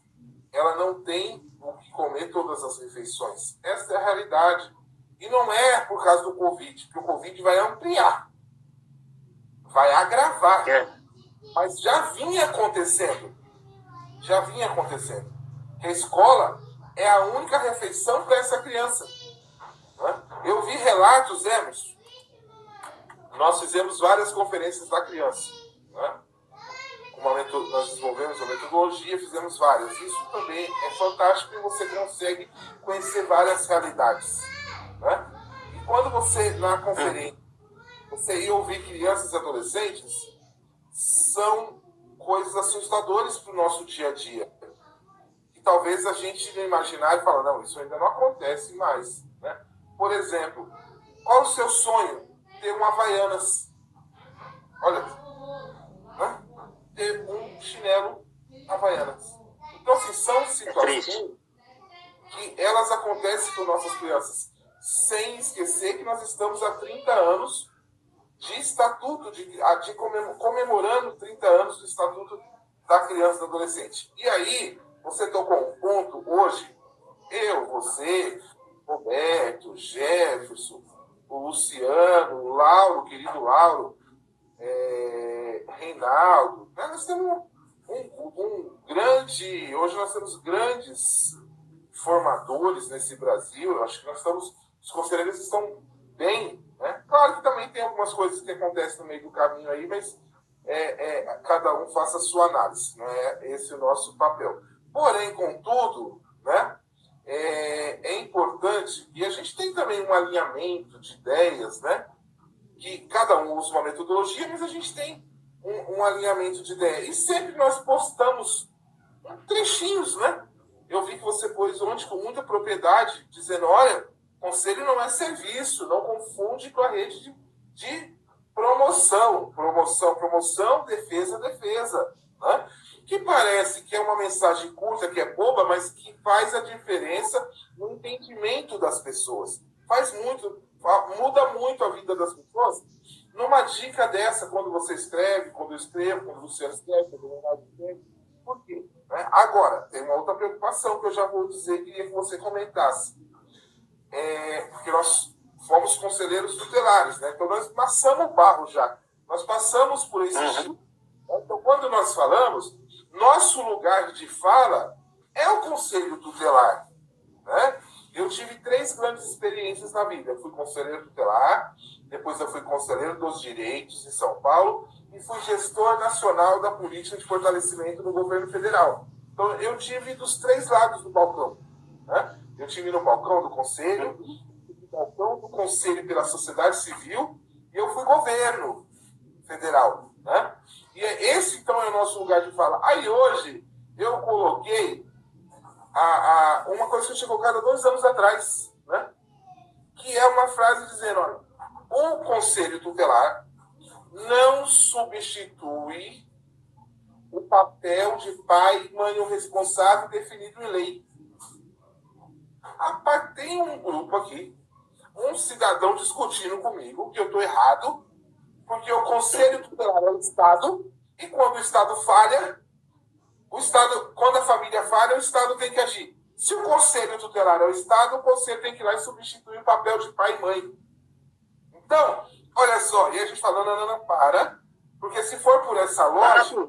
Ela não tem o que comer todas as refeições. Essa é a realidade. E não é por causa do Covid, porque o Covid vai ampliar. Vai agravar. Mas já vinha acontecendo. Que a escola é a única refeição para essa criança. Né? Eu vi relatos, Emerson. Nós fizemos várias conferências da criança. Né? Nós desenvolvemos uma metodologia, fizemos várias. Isso também é fantástico e você consegue conhecer várias realidades. Né? E quando você, na conferência, você ia ouvir crianças e adolescentes, são coisas assustadoras para o nosso dia a dia. E talvez a gente não imaginar e falar, não, isso ainda não acontece mais. Né? Por exemplo, qual o seu sonho? Ter um Havaianas. Olha, né? Ter um chinelo Havaianas. Então, assim, são situações que elas acontecem com nossas crianças. Sem esquecer que nós estamos há 30 anos de estatuto, comemorando 30 anos do Estatuto da Criança e do Adolescente. E aí, você tocou um ponto hoje, eu, você, Roberto, Jefferson, o Luciano, o Lauro, o querido Lauro, Reinaldo, né? Nós temos hoje nós temos grandes formadores nesse Brasil. Eu acho que os conselheiros estão bem, né? Claro que também tem algumas coisas que acontecem no meio do caminho aí, mas cada um faça a sua análise, não é esse o nosso papel. Porém, contudo, né, é importante, e a gente tem também um alinhamento de ideias, né, que cada um usa uma metodologia, mas a gente tem um alinhamento de ideias. E sempre nós postamos trechinhos, né? Eu vi que você pôs ontem com muita propriedade, dizendo, olha, conselho não é serviço, não confunde com a rede de promoção. Promoção, defesa. Né? Que parece que é uma mensagem curta, que é boba, mas que faz a diferença no entendimento das pessoas. Muda muito a vida das pessoas. Numa dica dessa, quando você escreve, quando eu escrevo, quando o Luciano escreve, quando o Leonardo escreve. Por quê? Agora, tem uma outra preocupação que eu já vou dizer, queria que você comentasse. porque nós fomos conselheiros tutelares, né? Então nós amassamos o barro já. Nós passamos por esse tipo. Então, quando nós falamos, nosso lugar de fala é o conselho tutelar, né? Eu tive 3 grandes experiências na vida. Eu fui conselheiro tutelar, depois eu fui conselheiro dos direitos em São Paulo e fui gestor nacional da política de fortalecimento no governo federal. Então, eu tive dos 3 lados do balcão, né? Eu tive no balcão do conselho, no balcão do conselho pela sociedade civil e eu fui governo federal, né? E esse, então, é o nosso lugar de fala. Aí, hoje, eu coloquei uma coisa que eu tinha colocado há 2 anos atrás, né? Que é uma frase dizendo, olha, o conselho tutelar não substitui o papel de pai e mãe responsável definido em lei. Tem um grupo aqui, um cidadão discutindo comigo que eu estou errado, porque o conselho tutelar é o Estado, e quando o Estado falha, quando a família falha, o Estado tem que agir. Se o conselho tutelar é o Estado, o conselho tem que ir lá e substituir o papel de pai e mãe. Então, olha só, e a gente falando, Ana, porque se for por essa lógica,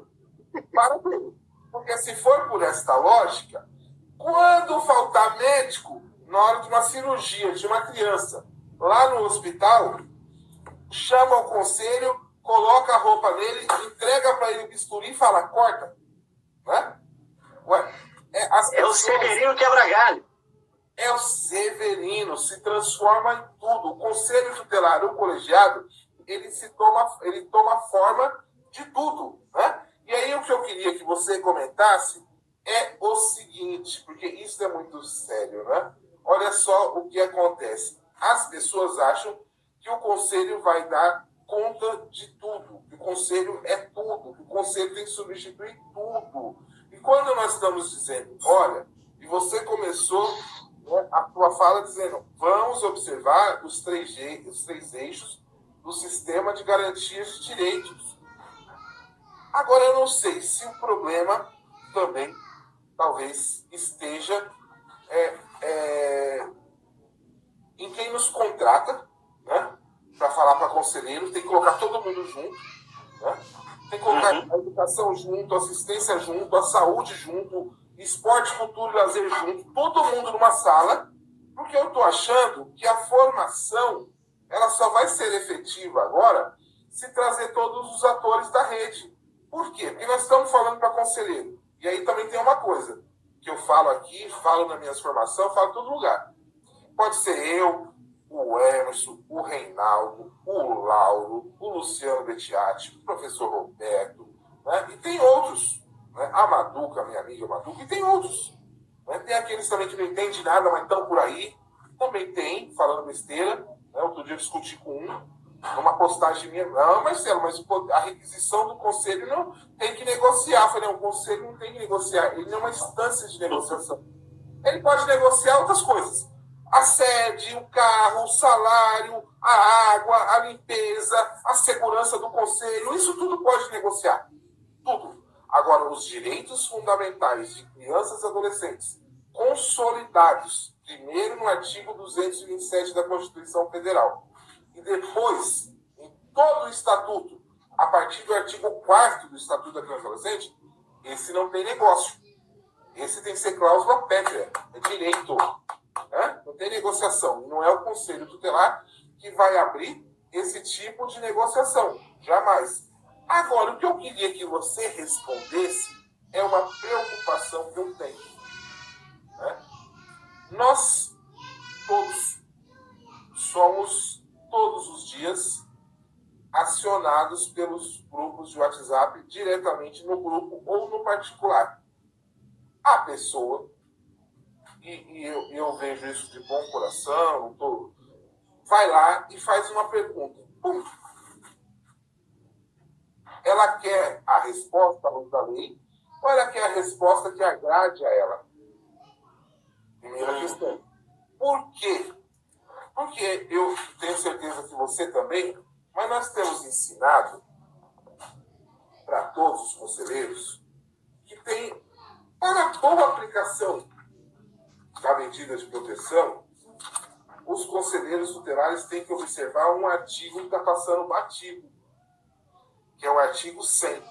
porque se for por esta lógica, quando faltar médico, na hora de uma cirurgia de uma criança, lá no hospital, chama o conselho, coloca a roupa nele, entrega para ele o bisturi e fala, corta. Né? É o Severino quebra-galho. É o Severino, se transforma em tudo. O conselho tutelar, o colegiado, ele toma forma de tudo. Né? E aí o que eu queria que você comentasse é o seguinte, porque isso é muito sério, né? Olha só o que acontece. As pessoas acham que o conselho vai dar conta de tudo, que o conselho é tudo, que o conselho tem que substituir tudo. E quando nós estamos dizendo, olha, e você começou, né, a tua fala dizendo, vamos observar os três eixos do sistema de garantias de direitos. Agora, eu não sei se o problema também, talvez, esteja em quem nos contrata, né, para falar para conselheiro, tem que colocar todo mundo junto, né? Tem que colocar a educação junto, a assistência junto, a saúde junto, esporte, cultura e lazer junto, todo mundo numa sala, porque eu estou achando que a formação ela só vai ser efetiva agora se trazer todos os atores da rede. Por quê? Porque nós estamos falando para conselheiro. E aí também tem uma coisa que eu falo aqui, falo nas minhas formações, falo em todo lugar. Pode ser eu, o Emerson, o Reinaldo, o Lauro, o Luciano Bettiati, o professor Roberto, né? E tem outros, né? A Maduca, minha amiga Maduca, e tem outros. Né? Tem aqueles também que não entendem nada, mas estão por aí. Também tem, falando besteira. Né? Outro dia eu discuti com numa postagem minha. Não, Marcelo, mas a requisição do conselho não tem que negociar. Eu falei, não, o conselho não tem que negociar. Ele não é uma instância de negociação. Ele pode negociar outras coisas. A sede, o carro, o salário, a água, a limpeza, a segurança do conselho, isso tudo pode negociar. Tudo. Agora, os direitos fundamentais de crianças e adolescentes, consolidados, primeiro no artigo 227 da Constituição Federal, e depois, em todo o Estatuto, a partir do artigo 4º do Estatuto da Criança e Adolescente, esse não tem negócio. Esse tem que ser cláusula pétrea, é direito. Né? Não tem negociação. Não é o Conselho Tutelar que vai abrir esse tipo de negociação. Jamais. Agora, o que eu queria que você respondesse é uma preocupação que eu tenho. Né? Nós todos somos, todos os dias, acionados pelos grupos de WhatsApp, diretamente no grupo ou no particular. A pessoa, e eu vejo isso de bom coração, vai lá e faz uma pergunta. Pum. Ela quer a resposta à luz da lei ou ela quer a resposta que agrade a ela? Primeira questão. Por quê? Porque eu tenho certeza que você também, mas nós temos ensinado para todos os conselheiros que tem, para a boa aplicação da medida de proteção, os conselheiros tutelares têm que observar um artigo que está passando batido, que é o artigo 100.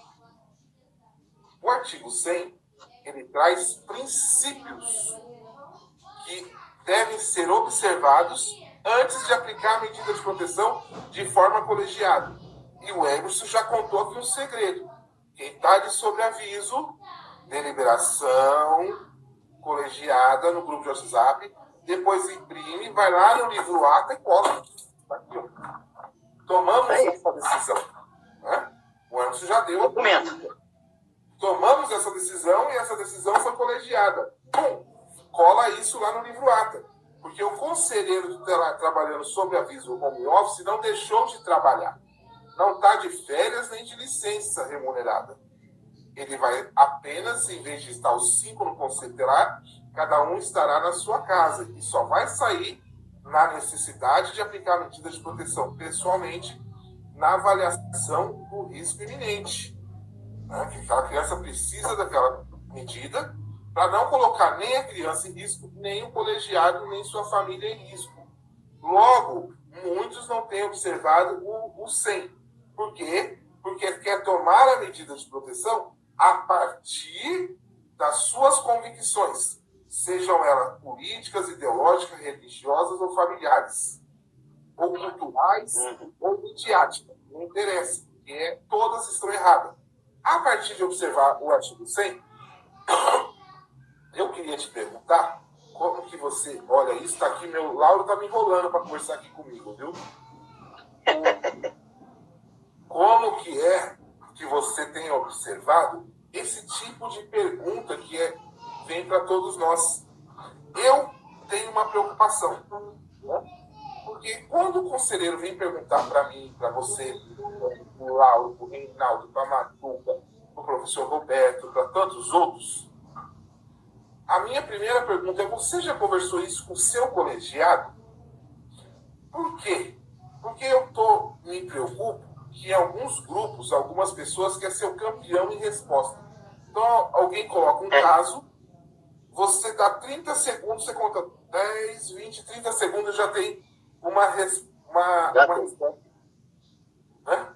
O artigo 100, ele traz princípios que devem ser observados antes de aplicar a medida de proteção de forma colegiada. E o Emerson já contou aqui um segredo. Quem está de sobreaviso, deliberação colegiada no grupo de WhatsApp, depois imprime, vai lá no livro ata e cola. Aqui, ó. Tomamos essa decisão. Né? O Emerson já deu. Documento. Tomamos essa decisão e essa decisão foi colegiada. Bom, cola isso lá no livro ata. Porque o conselheiro tutelar trabalhando sob aviso home office não deixou de trabalhar. Não está de férias nem de licença remunerada. Ele vai apenas, em vez de estar os 5 no conselho tutelar, cada um estará na sua casa. E só vai sair na necessidade de aplicar a medida de proteção pessoalmente na avaliação do risco iminente. Né? Que aquela criança precisa daquela medida para não colocar nem a criança em risco, nem o colegiado, nem sua família em risco. Logo, muitos não têm observado o 100. Por quê? Porque quer tomar a medida de proteção a partir das suas convicções, sejam elas políticas, ideológicas, religiosas ou familiares, ou culturais, ou midiáticas. Não interessa, porque todas estão erradas. A partir de observar o artigo 100, eu queria te perguntar como que você olha isso. Está aqui, meu Lauro está me enrolando para conversar aqui comigo, viu? Como que é que você tem observado esse tipo de pergunta que vem para todos nós? Eu tenho uma preocupação, né? Porque quando o conselheiro vem perguntar para mim, para você, para o Lauro, para o Reinaldo, para a Matuca, para o professor Roberto, para tantos outros, a minha primeira pergunta é: você já conversou isso com o seu colegiado? Por quê? Porque eu me preocupo que em alguns grupos, algumas pessoas querem ser o campeão em resposta. Então, alguém coloca um caso, você dá 30 segundos, você conta 10, 20, 30 segundos, já tem uma resposta. Né?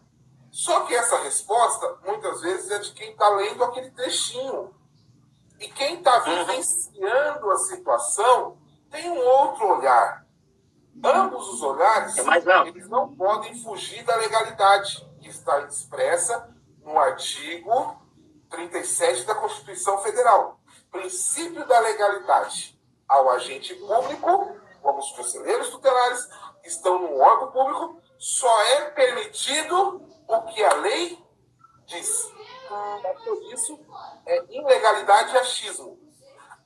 Só que essa resposta, muitas vezes, é de quem está lendo aquele trechinho. E quem está vivenciando a situação tem um outro olhar. Ambos os olhares, eles não podem fugir da legalidade, que está expressa no artigo 37 da Constituição Federal. Princípio da legalidade. Ao agente público, como os conselheiros tutelares, que estão no órgão público, só é permitido o que a lei diz. Por isso, é ilegalidade e achismo.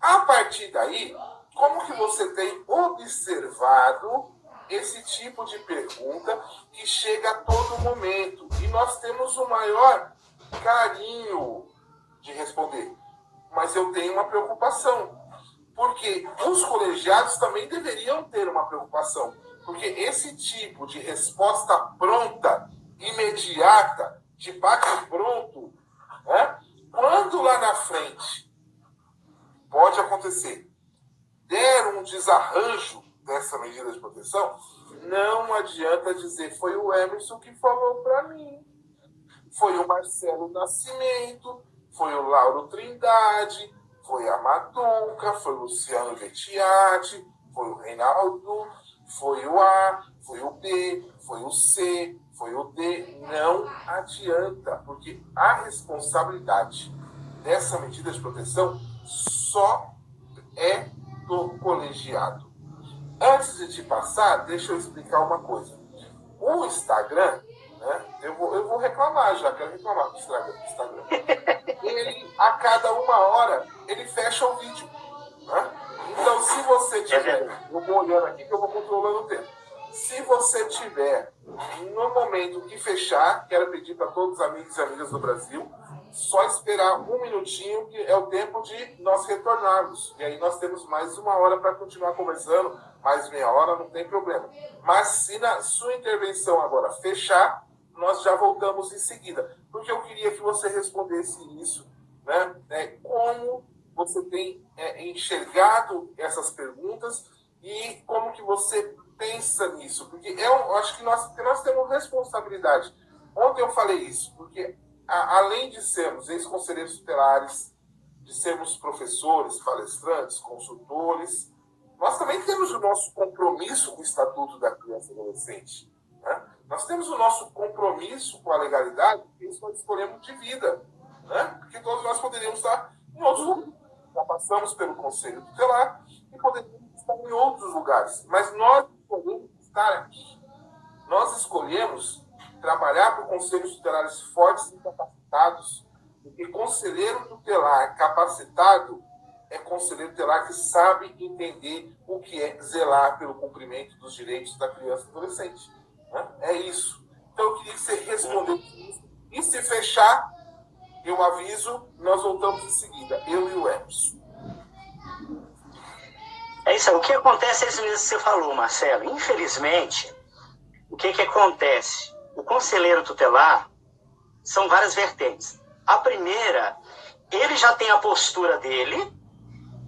A partir daí, como que você tem observado esse tipo de pergunta que chega a todo momento? E nós temos o maior carinho de responder. Mas eu tenho uma preocupação. Porque os colegiados também deveriam ter uma preocupação. Porque esse tipo de resposta pronta, imediata, de bate-pronto, né? Quando lá na frente pode acontecer, der um desarranjo dessa medida de proteção, não adianta dizer: foi o Emerson que falou para mim, foi o Marcelo Nascimento, foi o Lauro Trindade, foi a Matuca, foi o Luciano Vettiati, foi o Reinaldo, foi o A, foi o B, foi o C, foi o D. Não adianta, porque a responsabilidade dessa medida de proteção só é do colegiado. Antes de te passar, deixa eu explicar uma coisa. O Instagram, né, eu vou reclamar já, quero reclamar do Instagram. Ele, a cada 1 hora, ele fecha o vídeo. Né? Então, se você tiver... Eu vou olhando aqui que eu vou controlando o tempo. Se você tiver, no momento que fechar, quero pedir para todos os amigos e amigas do Brasil, só esperar 1 minutinho, que é o tempo de nós retornarmos. E aí nós temos mais 1 hora para continuar conversando, mais meia hora, não tem problema. Mas se na sua intervenção agora fechar, nós já voltamos em seguida. Porque eu queria que você respondesse isso, né? Como você tem enxergado essas perguntas e como que você pensa nisso, porque eu acho que nós temos responsabilidade. Ontem eu falei isso, porque além de sermos ex-conselheiros tutelares, de sermos professores, palestrantes, consultores, nós também temos o nosso compromisso com o Estatuto da Criança e Adolescente. Né? Nós temos o nosso compromisso com a legalidade, porque isso nós escolhemos de vida. Né? Porque todos nós poderíamos estar em outros lugares. Já passamos pelo Conselho Tutelar e poderíamos estar em outros lugares. Mas nós escolhemos estar aqui. Nós escolhemos trabalhar por conselhos tutelares fortes e capacitados, porque conselheiro tutelar capacitado é conselheiro tutelar que sabe entender o que é zelar pelo cumprimento dos direitos da criança e adolescente. Né? É isso. Então eu queria que você respondesse isso. E se fechar, eu aviso, nós voltamos em seguida, eu e o Emerson. É isso aí. O que acontece é isso mesmo que você falou, Marcelo. Infelizmente, o que acontece? O conselheiro tutelar são várias vertentes. A primeira, ele já tem a postura dele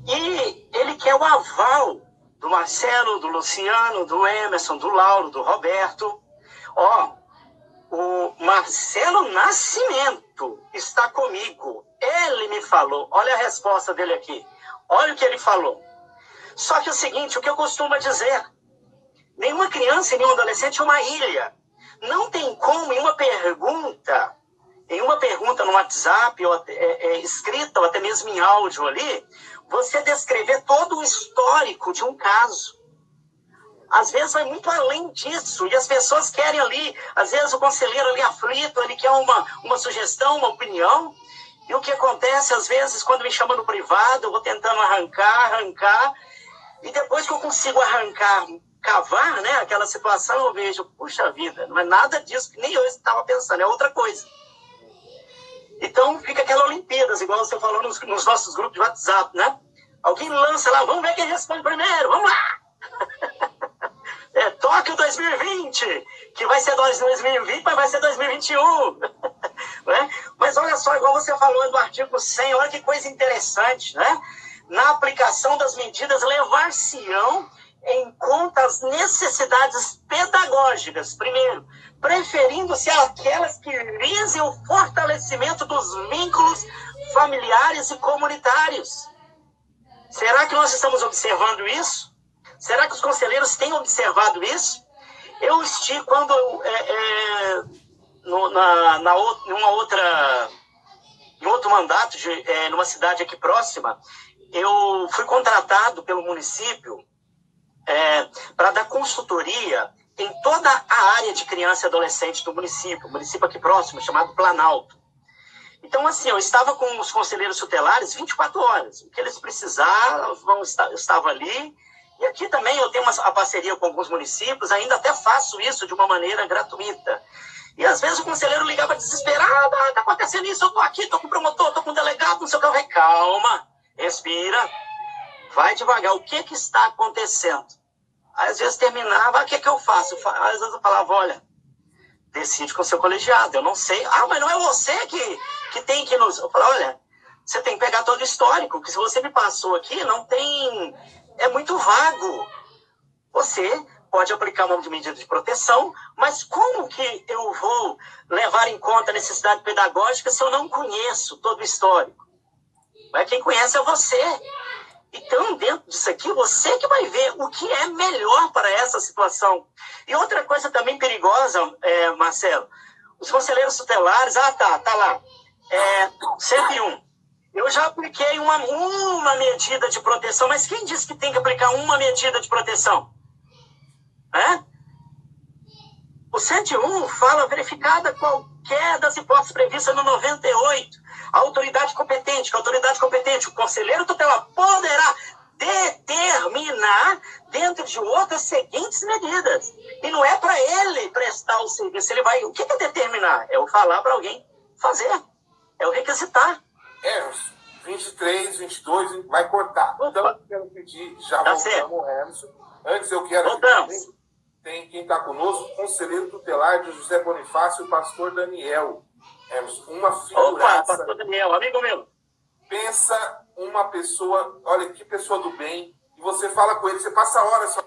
e ele quer o aval do Marcelo, do Luciano, do Emerson, do Lauro, do Roberto. O Marcelo Nascimento está comigo. Ele me falou. Olha a resposta dele aqui. Olha o que ele falou. Só que é o seguinte, o que eu costumo dizer, nenhuma criança e nenhum adolescente é uma ilha. Não tem como em uma pergunta no WhatsApp, ou escrita, ou até mesmo em áudio ali, você descrever todo o histórico de um caso. Às vezes vai muito além disso, e as pessoas querem ali, às vezes o conselheiro ali aflito, ele quer uma sugestão, uma opinião, e o que acontece, às vezes, quando me chama no privado, eu vou tentando arrancar, e depois que eu consigo cavar, né, aquela situação, eu vejo, puxa vida, não é nada disso que nem eu estava pensando, é outra coisa. Então fica aquela Olimpíadas, igual você falou nos nossos grupos de WhatsApp, né? Alguém lança lá, vamos ver quem responde primeiro, vamos lá! Tóquio 2020, que vai ser 2020, mas vai ser 2021. Né? Mas olha só, igual você falou do artigo 100, olha que coisa interessante, né? Na aplicação das medidas, levar-se-ão em conta as necessidades pedagógicas, primeiro, preferindo-se aquelas que visem o fortalecimento dos vínculos familiares e comunitários. Será que nós estamos observando isso? Será que os conselheiros têm observado isso? Eu estive, quando em outro mandato, numa cidade aqui próxima, eu fui contratado pelo município para dar consultoria em toda a área de criança e adolescente do município, aqui próximo, chamado Planalto. Então, assim, eu estava com os conselheiros tutelares 24 horas. O que eles precisavam, eu estava ali. E aqui também eu tenho a parceria com alguns municípios, ainda até faço isso de uma maneira gratuita. E às vezes o conselheiro ligava desesperado, está acontecendo isso, eu estou aqui, estou com o promotor, estou com o delegado, não sei o que. Eu falei, calma, respira, vai devagar, o que está acontecendo? Aí, às vezes terminava, o que eu faço? Às vezes eu falava, olha, decide com o seu colegiado, eu não sei. Mas não é você que tem que nos... Eu falei, olha, você tem que pegar todo o histórico, que se você me passou aqui, não tem... É muito vago. Você pode aplicar uma medida de proteção, mas como que eu vou levar em conta a necessidade pedagógica se eu não conheço todo o histórico? Mas quem conhece é você. Então, dentro disso aqui, você que vai ver o que é melhor para essa situação. E outra coisa também perigosa, Marcelo, os conselheiros tutelares, tá lá, 101. Eu já apliquei uma medida de proteção, mas quem disse que tem que aplicar uma medida de proteção? O 101 fala verificada qualquer das hipóteses previstas no 98. A autoridade competente, o conselheiro tutelar poderá determinar dentro de outras seguintes medidas. E não é para ele prestar o serviço. O que é determinar? É eu falar para alguém fazer. É eu requisitar. 23, 22, vai cortar. Então, eu quero pedir, já voltamos, Emerson. Antes eu quero pedir, tem quem está conosco, conselheiro tutelar de José Bonifácio, o pastor Daniel. Emerson, uma figuraça. Opa, pastor Daniel, amigo meu. Pensa uma pessoa, olha que pessoa do bem, e você fala com ele, você passa horas só